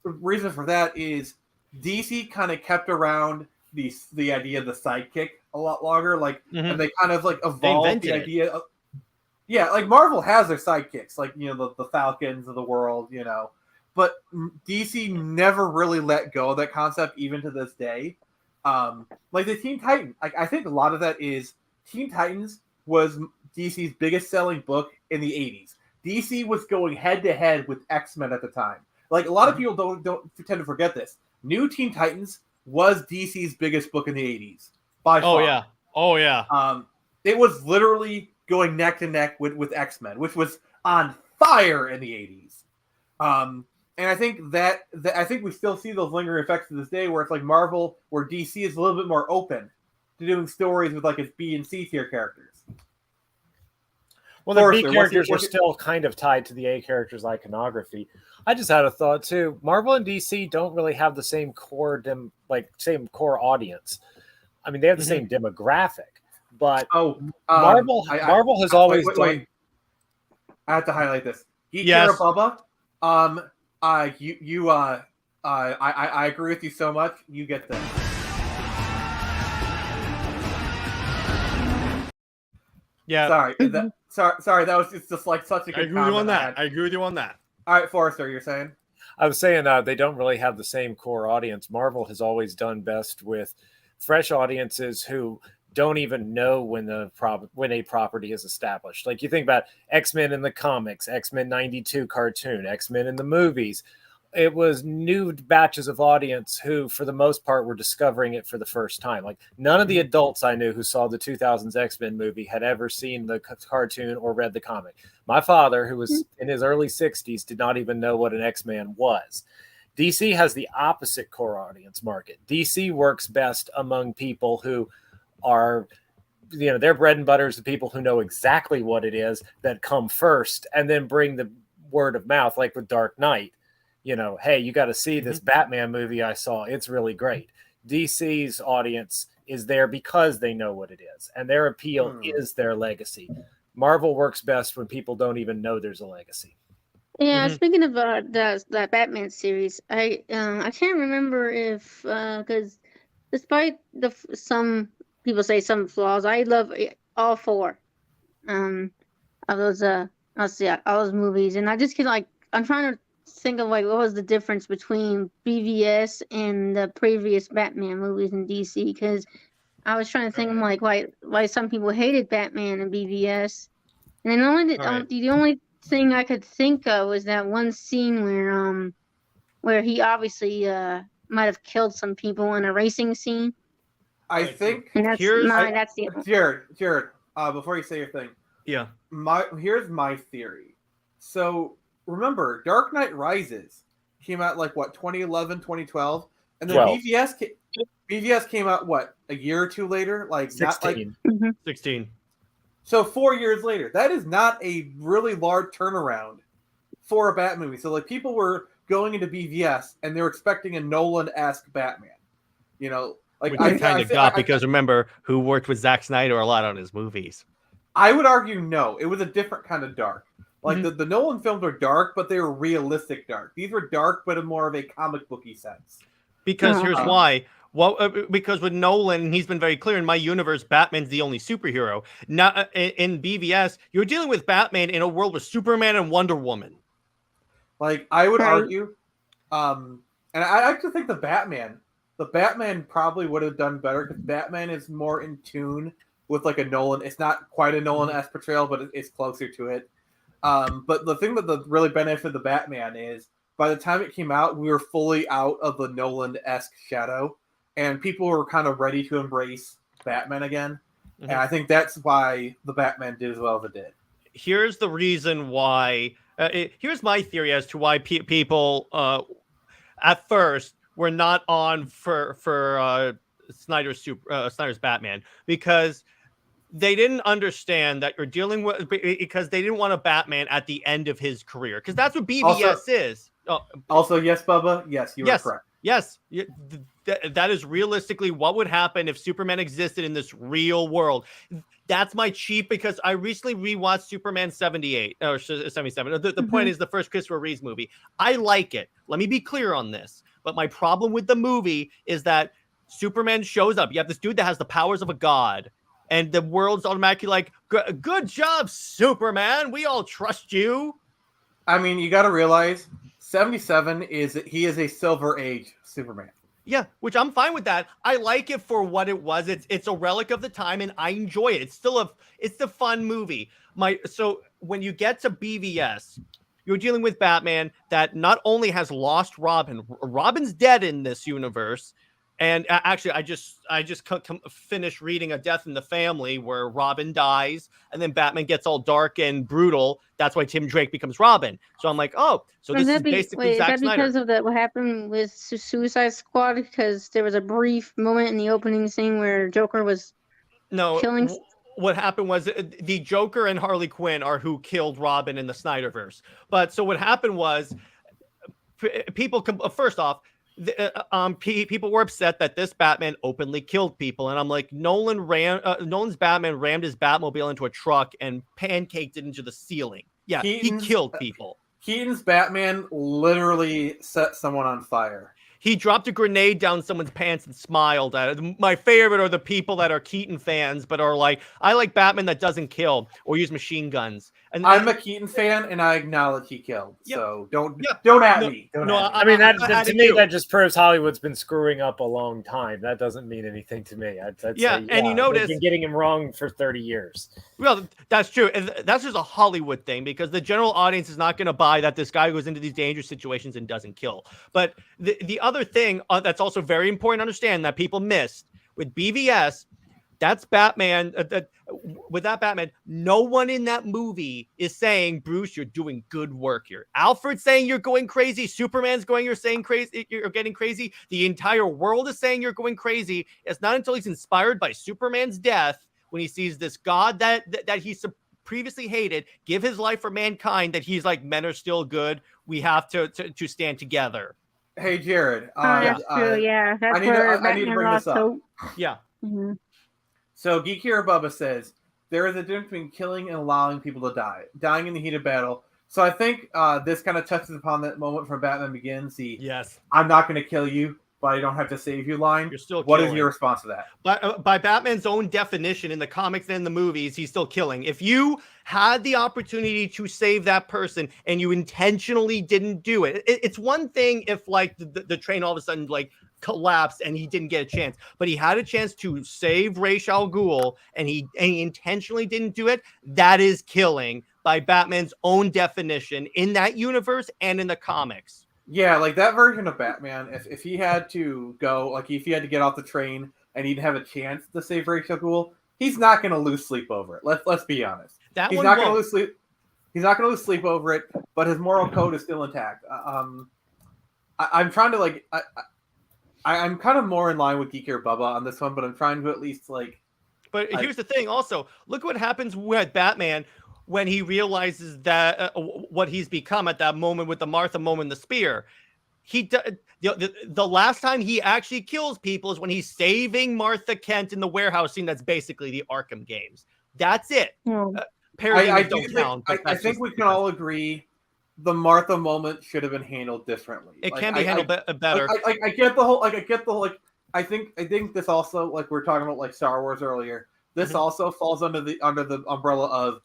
the reason for that is DC kind of kept around the idea of the sidekick a lot longer. Like, and they kind of like evolved the idea of. Yeah, like Marvel has their sidekicks, like, you know, the Falcons of the world, you know, but DC never really let go of that concept, even to this day. Like the Teen Titans, I think a lot of that is Teen Titans was DC's biggest selling book in the 80s. DC was going head to head with X-Men at the time. Like, a lot of people don't tend to forget this. New Teen Titans was DC's biggest book in the 80s by far. Oh yeah. It was literally going neck to neck with X-Men, which was on fire in the 80s. And I think I think we still see those lingering effects to this day, where it's like Marvel, where DC is a little bit more open to doing stories with like its B and C tier characters. Well, the B characters are still kind of tied to the A characters' iconography. I just had a thought too. Marvel and DC don't really have the same core audience. I mean, they have the same demographic, but Marvel has always done. I have to highlight this. Geek Hero Bubba. I agree with you so much. You get this. Yeah. Sorry. That was just like such a good. I agree with you on that. I agree with you on that. All right, Forrester, you're saying? I was saying they don't really have the same core audience. Marvel has always done best with fresh audiences who don't even know when a property is established. Like, you think about X-Men in the comics, X-Men 92 cartoon, X-Men in the movies. It was new batches of audience who, for the most part, were discovering it for the first time. Like, none of the adults I knew who saw the 2000s X-Men movie had ever seen the cartoon or read the comic. My father, who was in his early 60s, did not even know what an X-Man was. DC has the opposite core audience market. DC works best among people who are, you know, their bread and butter is the people who know exactly what it is, that come first and then bring the word of mouth, like with Dark Knight. You know, hey, you got to see this Batman movie I saw. It's really great. DC's audience is there because they know what it is, and their appeal is their legacy. Marvel works best when people don't even know there's a legacy. Yeah, speaking of the Batman series, I can't remember if because despite some people say some flaws, I love all four of those all those movies, and I just can I'm trying to think of what was the difference between BVS and the previous Batman movies in DC, because I was trying to think why some people hated Batman and BVS, and then the only thing I could think of was that one scene where he obviously might have killed some people in a racing scene. I think that's the Jared. Before you say your thing, here's my theory. So remember, Dark Knight Rises came out 2011, 2012, and then 12. BVS came out a year or two later, 16. 16. So 4 years later. That is not a really large turnaround for a Bat movie. So people were going into BVS and they were expecting a Nolan-esque Batman. You know, which I kind of got because remember who worked with Zack Snyder a lot on his movies. I would argue no. It was a different kind of dark. The Nolan films were dark, but they were realistic dark. These were dark, but in more of a comic booky sense. Because here's why. Well, because with Nolan, he's been very clear. In my universe, Batman's the only superhero. Not in BVS, you're dealing with Batman in a world with Superman and Wonder Woman. I would argue, and I actually think the Batman probably would have done better because Batman is more in tune with like a Nolan. It's not quite a Nolan-esque portrayal, but it's closer to it. But the thing that really benefited the Batman is by the time it came out, we were fully out of the Nolan-esque shadow, and people were kind of ready to embrace Batman again. Mm-hmm. And I think that's why the Batman did as well as it did. Here's the reason why. Here's my theory as to why people at first were not on for Snyder's Batman, because they didn't understand that you're dealing with, because they didn't want a Batman at the end of his career, because that's what BVS is. Also, yes, Bubba. Yes, you are correct. Yes, that is realistically what would happen if Superman existed in this real world. That's my cheap, because I recently rewatched Superman 78 or 77. The point is the first Christopher Reeves movie. I like it. Let me be clear on this. But my problem with the movie is that Superman shows up. You have this dude that has the powers of a god, and the world's automatically like, good job, Superman. We all trust you. I mean, you got to realize 77 is a Silver Age Superman. Yeah, which I'm fine with that. I like it for what it was. It's a relic of the time, and I enjoy it. It's the fun movie. So when you get to BVS, you're dealing with Batman that not only has lost Robin. Robin's dead in this universe. And actually, I just finished reading A Death in the Family, where Robin dies, and then Batman gets all dark and brutal. That's why Tim Drake becomes Robin. So I'm like, oh, so this is basically Zack Snyder. Is that because of what happened with Suicide Squad? Because there was a brief moment in the opening scene where Joker was killing. What happened was the Joker and Harley Quinn are who killed Robin in the Snyderverse. But so what happened was people first off. People were upset that this Batman openly killed people, and I'm like, Nolan's Batman rammed his Batmobile into a truck and pancaked it into the ceiling. Yeah, he killed people. Keaton's Batman literally set someone on fire. He dropped a grenade down someone's pants and smiled at it. My favorite are the people that are Keaton fans, but are like, I like Batman that doesn't kill or use machine guns. And I'm a Keaton fan, and I acknowledge he killed. Yep. So don't at me. I mean, to me, that just proves Hollywood's been screwing up a long time. That doesn't mean anything to me. I'd say, and you notice they've been getting him wrong for 30 years. Well, that's true. And that's just a Hollywood thing, because the general audience is not going to buy that this guy goes into these dangerous situations and doesn't kill. But the other thing that's also very important to understand that people missed with BVS, that's Batman. With that Batman, no one in that movie is saying, Bruce, you're doing good work here. Alfred's saying you're going crazy. Superman's going, you're saying crazy. You're getting crazy. The entire world is saying you're going crazy. It's not until he's inspired by Superman's death, when he sees this God that he previously hated give his life for mankind, that he's like, men are still good. We have to stand together. Hey, Jared. That's true. Yeah, that's I need to bring this up. Hope. Yeah. Mm-hmm. So Geek Hero Bubba says there is a difference between killing and allowing people to die, dying in the heat of battle. So I think this kind of touches upon that moment from Batman Begins. I'm not going to kill you, but I don't have to save you line. You're still What killing. Is your response to that? By Batman's own definition in the comics and the movies, he's still killing. If you had the opportunity to save that person and you intentionally didn't do it, it's one thing if like the train all of a sudden like collapsed and he didn't get a chance, but he had a chance to save Ra's al Ghul and he intentionally didn't do it. That is killing by Batman's own definition in that universe and in the comics. Yeah, like that version of Batman, if he had to go, like if he had to get off the train and he'd have a chance to save Ra's al Ghul, he's not going to lose sleep over it. Let's be honest. He's not going to lose sleep. He's not going to lose sleep over it, but his moral code is still intact. I'm trying to like. I'm kind of more in line with Geek Hero Bubba on this one, but I'm trying to at least like. But here's the thing. Also, look what happens with Batman when he realizes that what he's become at that moment with the Martha moment, the spear. The last time he actually kills people is when he's saving Martha Kent in the warehouse scene. That's basically the Arkham games. That's it. I think we can all agree the Martha moment should have been handled differently. It can be handled better. I get the whole I think this also, like we were talking about like Star Wars earlier. This also falls under the umbrella of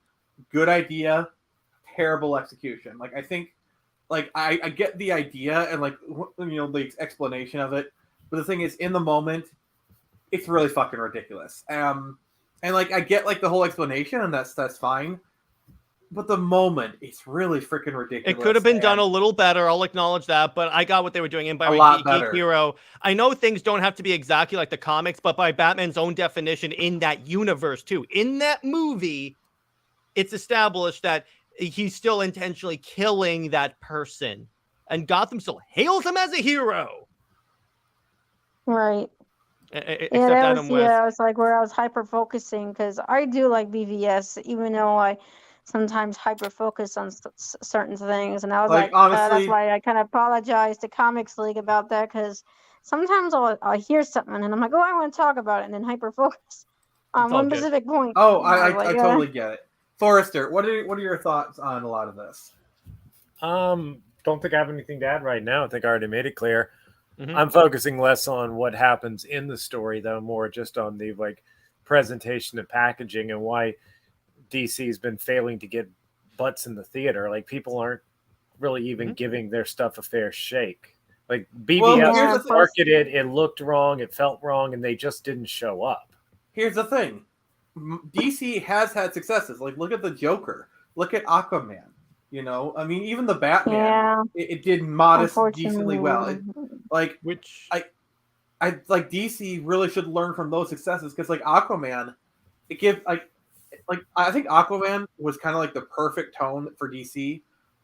good idea, terrible execution. Like I think, like I get the idea and like the explanation of it, but the thing is, in the moment, it's really fucking ridiculous. And And like I get like the whole explanation, and that's fine. But the moment, it's really freaking ridiculous. It could have been done a and little better. I'll acknowledge that, but I got what they were doing. And by A the way, lot Geek better. Hero, I know things don't have to be exactly like the comics, but by Batman's own definition in that universe too, in that movie, it's established that he's still intentionally killing that person, and Gotham still hails him as a hero. Right. Except Yeah, that Adam was West. yeah, it was like where I was hyper focusing because I do like BVS, even though I sometimes hyper focus on certain things, and I was Like, like, that's honestly- why I kind of apologized to Comics League about that because sometimes I'll hear something and I'm like, oh, I want to talk about it, and then hyper focus on It's all one good. specific point. Oh, And I was like, totally get it. Forrester, what are your thoughts on a lot of this? Don't think I have anything to add right now. I think I already made it clear. Mhm. I'm focusing less on what happens in the story, though, more just on the like presentation and packaging and why DC's been failing to get butts in the theater. Like people aren't really even giving their stuff a fair shake. Like BBS Well, here's the thing. marketed, it looked wrong, it felt wrong, and they just didn't show up. Here's the thing. DC has had successes. Like, look at the Joker. Look at Aquaman. You know, I mean, even the Batman, Yeah. it did modest, Unfortunately, decently well. Like, Which I like DC really should learn from those successes because, like, Aquaman, it gives like I think Aquaman was kind of like the perfect tone for DC.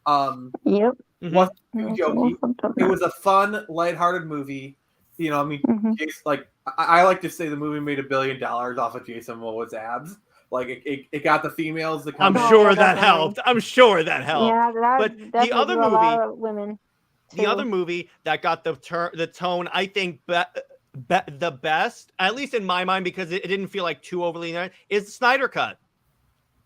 Yep. Wasn't too jokey. It was a fun, lighthearted movie. You know, I mean, Jason, like I like to say the movie made $1 billion off of Jason Momoa's abs. Like it got the females to come. I'm Oh, sure yeah, that definitely. helped. I'm sure that helped. Yeah, that But the definitely other drew a lot movie- of women. The too. other movie that got the tone, I think, the best, at least in my mind, because it didn't feel like too overly, is the Snyder Cut.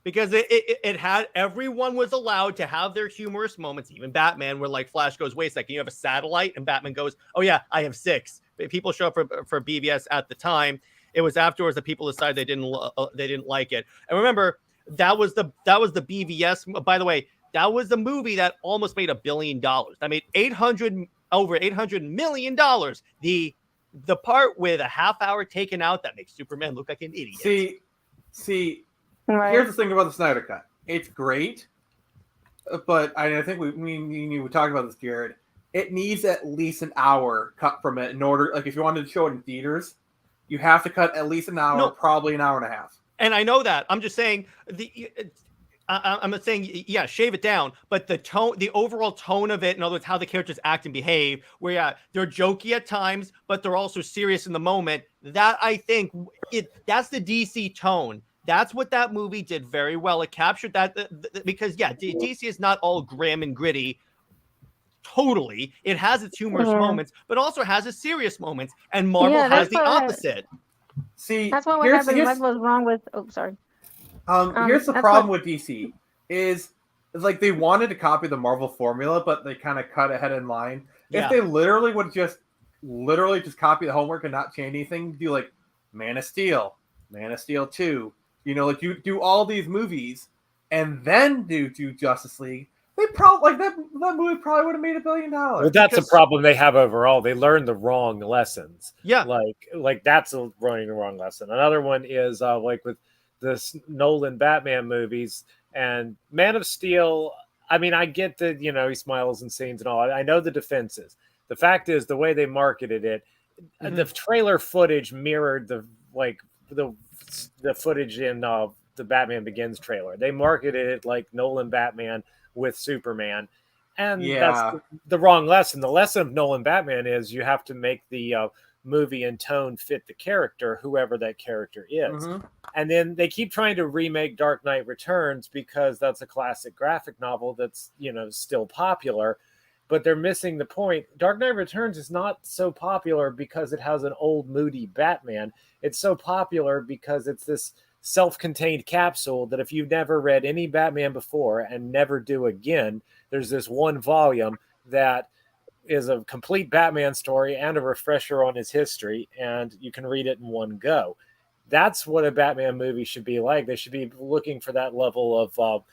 Because it had, everyone was allowed to have their humorous moments. Even Batman, where like Flash goes, wait a second, you have a satellite? And Batman goes, oh yeah, I have 6. People show up for BVS at the time. It was afterwards that people decided they didn't like it. And remember, that was the BVS. By the way, that was the movie that almost made $1 billion. That made over $800 million. The part with a half hour taken out that makes Superman look like an idiot. See. Right. Here's the thing about the Snyder Cut. It's great, but I think we talked about this, Jared. It needs at least an hour cut from it in order. Like if you wanted to show it in theaters, you have to cut at least an hour, No. probably an hour and a half. And I know that. I'm just saying I'm not saying, yeah, shave it down, but the tone, the overall tone of it, in other words, how the characters act and behave, where yeah, they're jokey at times, but they're also serious in the moment. That I think that's the DC tone. That's what that movie did very well. It captured that because yeah, DC is not all grim and gritty. Totally, it has its humorous moments, but also has its serious moments, and Marvel has the opposite. See, That's what here's was wrong with. Oh, sorry. Here's the that's problem with DC is like they wanted to copy the Marvel formula, but they kind of cut ahead in line. Yeah. If they literally would just copy the homework and not change anything, do like Man of Steel 2, you know, like you do all these movies and then do Justice League, they probably like that movie probably would have made $1 billion. Well, that's a problem they have overall. They learned the wrong lessons. Yeah, like that's running the wrong lesson. Another one is like with this Nolan Batman movies and Man of Steel. I mean, I get that, you know, he smiles in scenes and all. I know the defenses. The fact is, the way they marketed it, the trailer footage mirrored the footage in the Batman Begins trailer. They marketed it like Nolan Batman with Superman, and that's the wrong lesson. The lesson of Nolan Batman is you have to make the movie and tone fit the character, whoever that character is. And then they keep trying to remake Dark Knight Returns because that's a classic graphic novel that's, you know, still popular, but they're missing the point. Dark Knight Returns is not so popular because it has an old moody Batman. It's so popular because it's this self-contained capsule that if you've never read any Batman before and never do again, there's this one volume that is a complete Batman story and a refresher on his history, and you can read it in one go. That's what a Batman movie should be like. They should be looking for that level of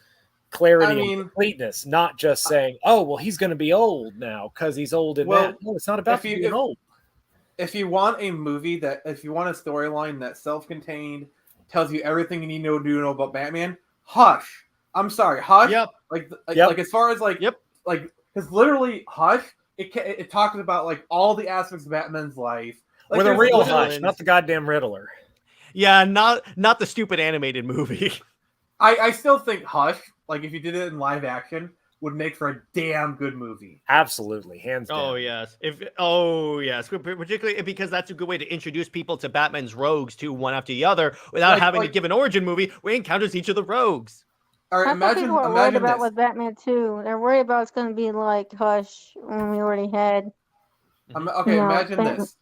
clarity and completeness, not just saying, oh, well, he's going to be old now because he's old in that. No, it's not about being old. If you want a movie if you want a storyline that's self-contained, tells you everything you need to know about Batman. Hush. I'm sorry, Hush. Yep. Like as far as like Yep. like because literally Hush. It talks about like all the aspects of Batman's life. Like, With a there's real literally- Hush, not the goddamn Riddler. Yeah, not the stupid animated movie. I still think Hush, like if you did it in live action, would make for a damn good movie. Absolutely, hands down. Oh yes, particularly because that's a good way to introduce people to Batman's rogues too, one after the other, without having to give an origin movie where he encounters each of the rogues. All right, That's what people are worried about this. with Batman 2. They're worried about it's going to be like Hush when we already had. Okay, No, imagine this.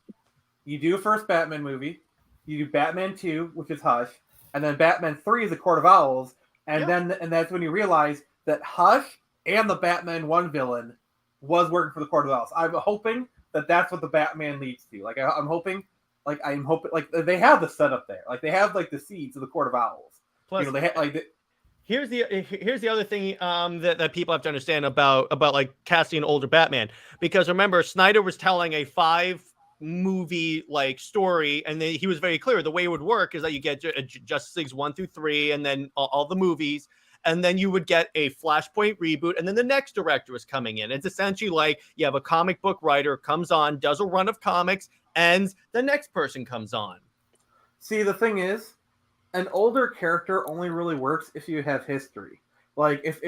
You do a first Batman movie, you do Batman 2, which is Hush, and then Batman 3 is the Court of Owls, and that's when you realize that Hush and the Batman 1 villain was working for the Court of Owls. I'm hoping that that's what the Batman leads to. I'm hoping they have the setup there. Like they have like the seeds of the Court of Owls. Plus, they have like. Here's the other thing that people have to understand about like casting an older Batman, because remember Snyder was telling a 5-movie like story, and he was very clear the way it would work is that you get Justice Leagues 1 through 3, and then all the movies, and then you would get a Flashpoint reboot, and then the next director is coming in. It's essentially like you have a comic book writer comes on, does a run of comics, ends, the next person comes on. See, the thing is, an older character only really works if you have history. Like if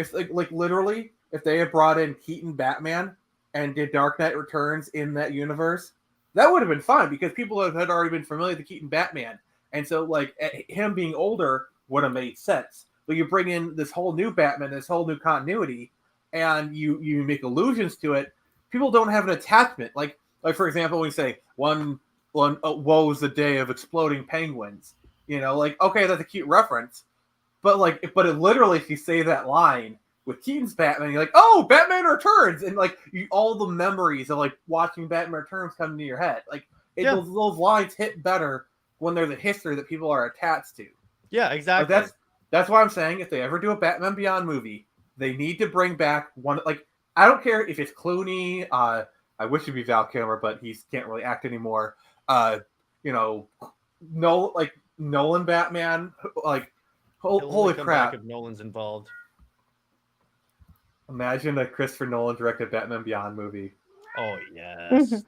literally if they had brought in Keaton Batman and did Dark Knight Returns in that universe, that would have been fine because people had already been familiar with the Keaton Batman, and so like him being older would have made sense. But you bring in this whole new Batman, this whole new continuity, and you make allusions to it. People don't have an attachment. Like for example, when you say one woe's the day of exploding penguins. Like, okay, that's a cute reference, but it literally, if you say that line with Keaton's Batman, you're like, oh, Batman Returns, and like all the memories of like watching Batman Returns come into your head. Like those lines hit better when there's a history that people are attached to. Yeah, exactly. Like, that's why I'm saying if they ever do a Batman Beyond movie, they need to bring back one. Like, I don't care if it's Clooney. I wish it'd be Val Kilmer, but he can't really act anymore. Nolan Batman, like holy crap! If Nolan's involved, imagine a Christopher Nolan directed Batman Beyond movie. Oh yes,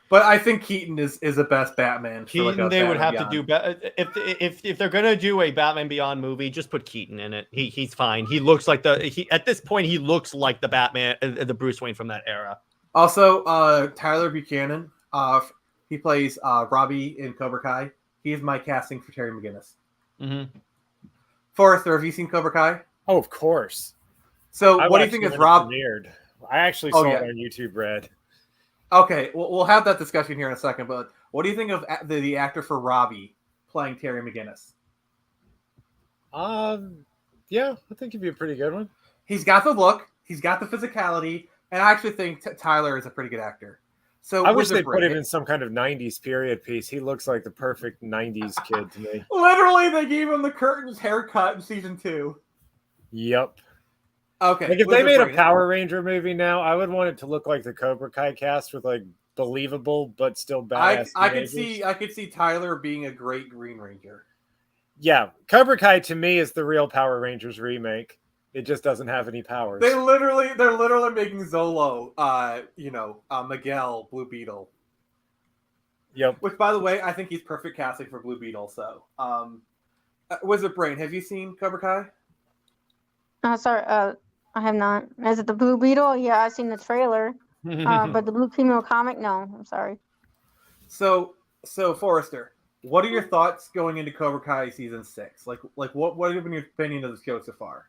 but I think Keaton is the best Batman. Keaton, they would have to do if they're gonna do a Batman Beyond movie, just put Keaton in it. He's fine. He looks like at this point he looks like the Batman, the Bruce Wayne from that era. Also, Tyler Buchanan, he plays Robbie in Cobra Kai. He is my casting for Terry McGinnis. Mm-hmm. Forrester, have you seen Cobra Kai? Oh, of course. So, what do you think is Rob? I actually saw it on YouTube Red. Okay, we'll have that discussion here in a second. But what do you think of the actor for Robbie playing Terry McGinnis? Yeah, I think he'd be a pretty good one. He's got the look, he's got the physicality, and I actually think Tyler is a pretty good actor. So I wish they put him in some kind of 90s period piece. He looks like the perfect 90s kid to me. Literally, they gave him the Curtains haircut in season 2. Yep. Okay. Like if they made a Power Ranger movie now, I would want it to look like the Cobra Kai cast with like believable but still badass. I could see Tyler being a great Green Ranger. Yeah, Cobra Kai to me is the real Power Rangers remake. It just doesn't have any powers. They're literally making Zolo, Miguel, Blue Beetle. Yep. Which, by the way, I think he's perfect casting for Blue Beetle. So, Wizard Brain, have you seen Cobra Kai? Sorry, I have not. Is it the Blue Beetle? Yeah, I've seen the trailer. But the Blue Female comic, no. I'm sorry. So Forrester, what are your thoughts going into Cobra Kai season 6? Like what have been your opinion of the show so far?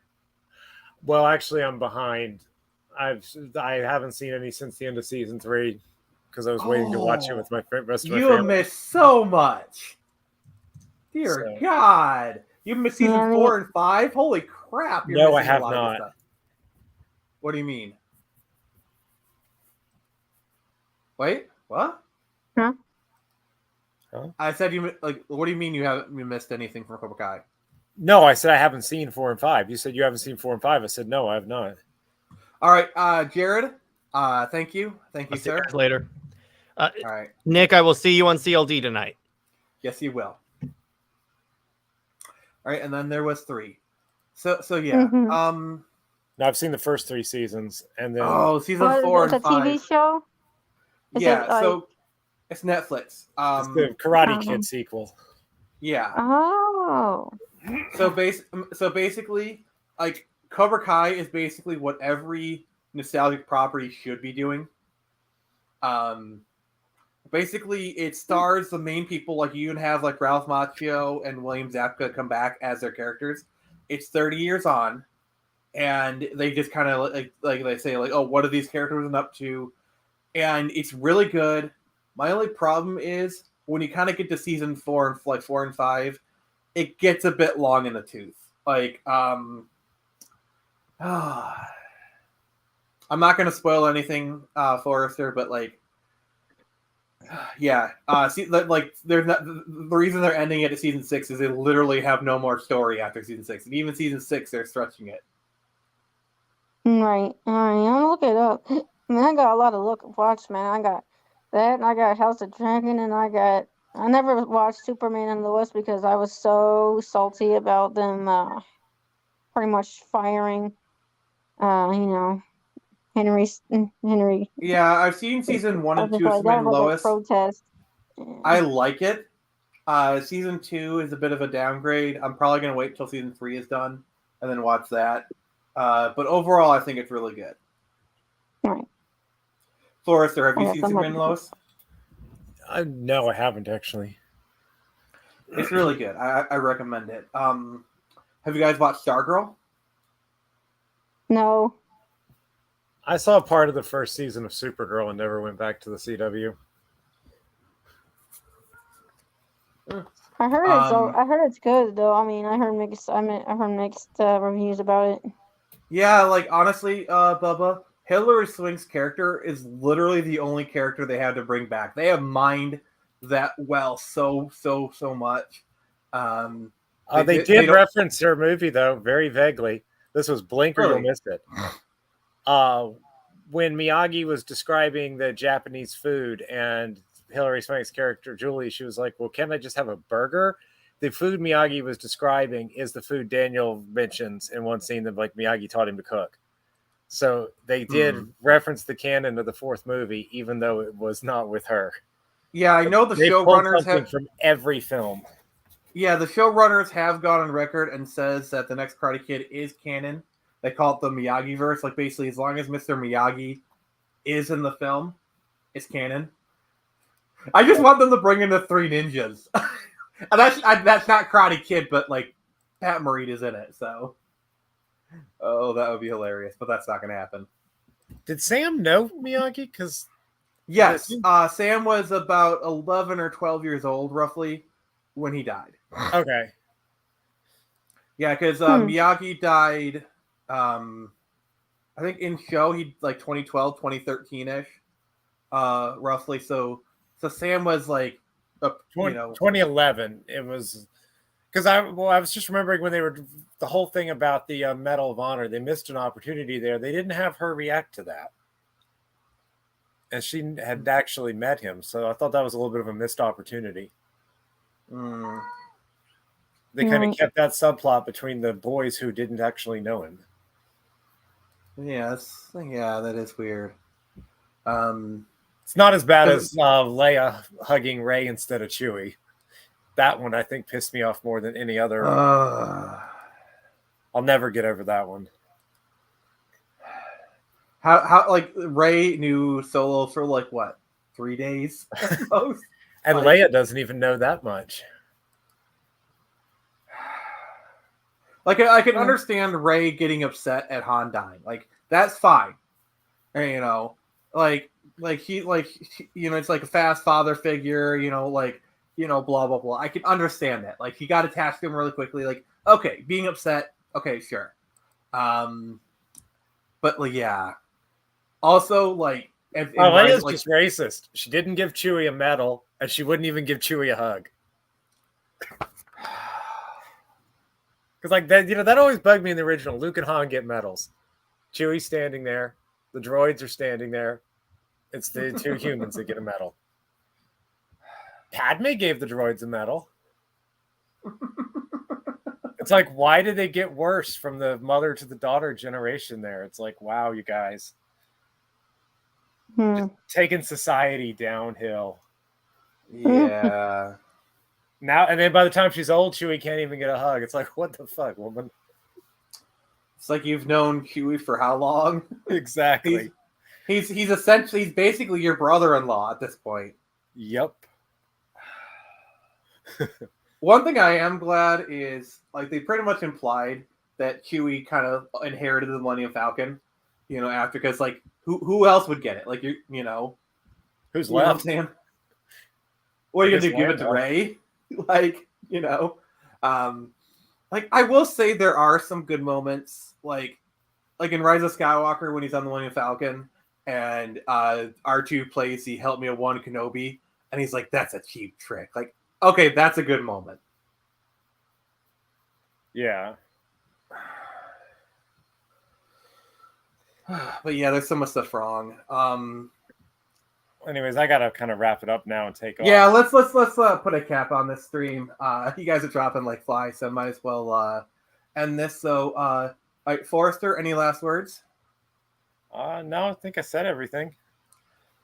Well, actually, I'm behind. I haven't seen any since the end of season 3 because I was waiting to watch it with my rest of my family. You have missed so much. Dear God, you've missed season 4 and 5. Holy crap! No, I have not. What do you mean? Wait, what? Huh? I said you like. What do you mean you missed anything from Cobra Kai? No, I said I haven't seen 4 and 5. You said you haven't seen 4 and 5. I said no, I have not. All right, Jared. Thank you, sir. See you later. All right, Nick. I will see you on CLD tonight. Yes, you will. right? And then there was 3. So yeah. Mhm. Now I've seen the first 3 seasons, and then Oh, season What is 4 it? and It's a TV 5. show? Is it Yeah, like so it's Netflix. it's the Karate Kid Um, sequel. Yeah. oh. So basically, like Cobra Kai is basically what every nostalgic property should be doing. Basically, it stars the main people. Like you can have like Ralph Macchio and William Zabka come back as their characters. It's 30 years on, and they just kind of like they say like, oh, what are these characters up to? And it's really good. My only problem is when you kind of get to season 4 and like 4 and 5, it gets a bit long in the tooth. Like, I'm not going to spoil anything, Forrester, but like, yeah. Like, there's not, the reason they're ending it at season 6 is they literally have no more story after season 6, and even season 6 they're stretching it. Right. All right. I'm gonna look it up. I mean, I got a lot of watch, man. I got that, and I got House of Dragon, and I never watched Superman and Lois because I was so salty about them pretty much firing Henry. Yeah, I've seen season 1 I and was 2 just of like, that Superman and was like a Lois. protest. I like it. Season 2 is a bit of a downgrade. I'm probably going to wait until season 3 is done and then watch that. But overall, I think it's really good. Right. Forrester, have you Yeah, seen somewhat. Superman and Lois? No, I haven't actually. It's really good. I recommend it. Have you guys watched Stargirl? No. I saw part of the first season of Supergirl and never went back to the CW. I heard it's good though. I mean, I heard mixed reviews about it. Yeah, like honestly, Bubba, Hillary Swank's character is literally the only character they had to bring back. They have mined that well so much. They did reference her movie though, very vaguely. This was blink or Really? you'll miss it. When Miyagi was describing the Japanese food and Hillary Swank's character Julie, she was like, well, can't I just have a burger? The food Miyagi was describing is the food Daniel mentions in one scene that like Miyagi taught him to cook. So they did reference the canon of the 4th movie, even though it was not with her. Yeah, I know the They pulled showrunners something have from every film. Yeah, the showrunners have gone on record and says that the next Karate Kid is canon. They call it the Miyagi verse. Like basically, as long as Mr. Miyagi is in the film, it's canon. I just want them to bring in the 3 ninjas. And that's not Karate Kid, but like Pat Morita's in it. So, oh, that would be hilarious. But that's not going to happen. Did Sam know Miyagi? Because yes, Sam was about 11 or 12 years old, roughly, when he died. Okay. Yeah, because Miyagi died, I think in show, he like 2012, 2013-ish, roughly. So Sam was like, 2011. It was because I was just remembering when they were the whole thing about the Medal of Honor. They missed an opportunity there. They didn't have her react to that. And she had actually met him. So I thought that was a little bit of a missed opportunity. They kind of kept that subplot between the boys who didn't actually know him. Yeah, that is weird. It's not as bad as Leia hugging Rey instead of Chewie. That one I think pissed me off more than any other. I'll never get over that one. How like Rey knew Solo for like what, 3 days? And Leia doesn't even know that much. Like I can understand Rey getting upset at Han dying. Like that's fine. And, you know, like he it's like a fast father figure. Blah blah blah. I can understand that. Like he got attached to him really quickly. Like okay, being upset. Okay, sure. But like yeah. Also like. Leia's just racist. She didn't give Chewie a medal, and she wouldn't even give Chewie a hug. Because like that, that always bugged me in the original. Luke and Han get medals. Chewie's standing there. The droids are standing there. It's the 2 humans that get a medal. Padme gave the droids a medal. It's like, why did they get worse from the mother to the daughter generation there? It's like, wow, you guys. Hmm. Taking society downhill. Yeah. Now, and then by the time she's old, Chewie can't even get a hug. It's like, what the fuck, woman? It's like you've known Huey for how long? Exactly. He's basically your brother-in-law at this point. Yep. One thing I am glad is, like, they pretty much implied that Huey kind of inherited the Millennium Falcon, after, because, like, who else would get it? Like, Who's you know what I'm left? saying? What are you I gonna do? guess Give it to Lando. Rey? Like, I will say there are some good moments, like in Rise of Skywalker when he's on the Millennium Falcon and R2 plays "He helped me a one Kenobi," and he's like, "That's a cheap trick." Like, okay, that's a good moment. Yeah. But yeah, there's so much stuff wrong. Anyways, I gotta kind of wrap it up now and take off. Yeah, let's put a cap on this stream. You guys are dropping like flies, so might as well end this. So, all right, Forrester, any last words? No, I think I said everything.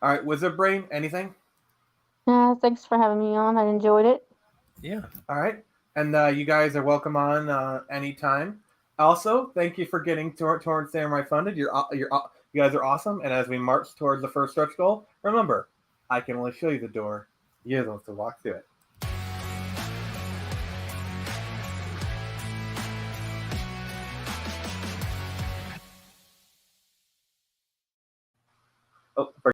All right, Wizard Brain, anything? Thanks for having me on. I enjoyed it. Yeah. All right, and you guys are welcome on anytime. Also, thank you for getting towards Samurai Funded. You guys are awesome. And as we march towards the first stretch goal, remember, I can only show you the door. You're the ones to walk through it. Oh,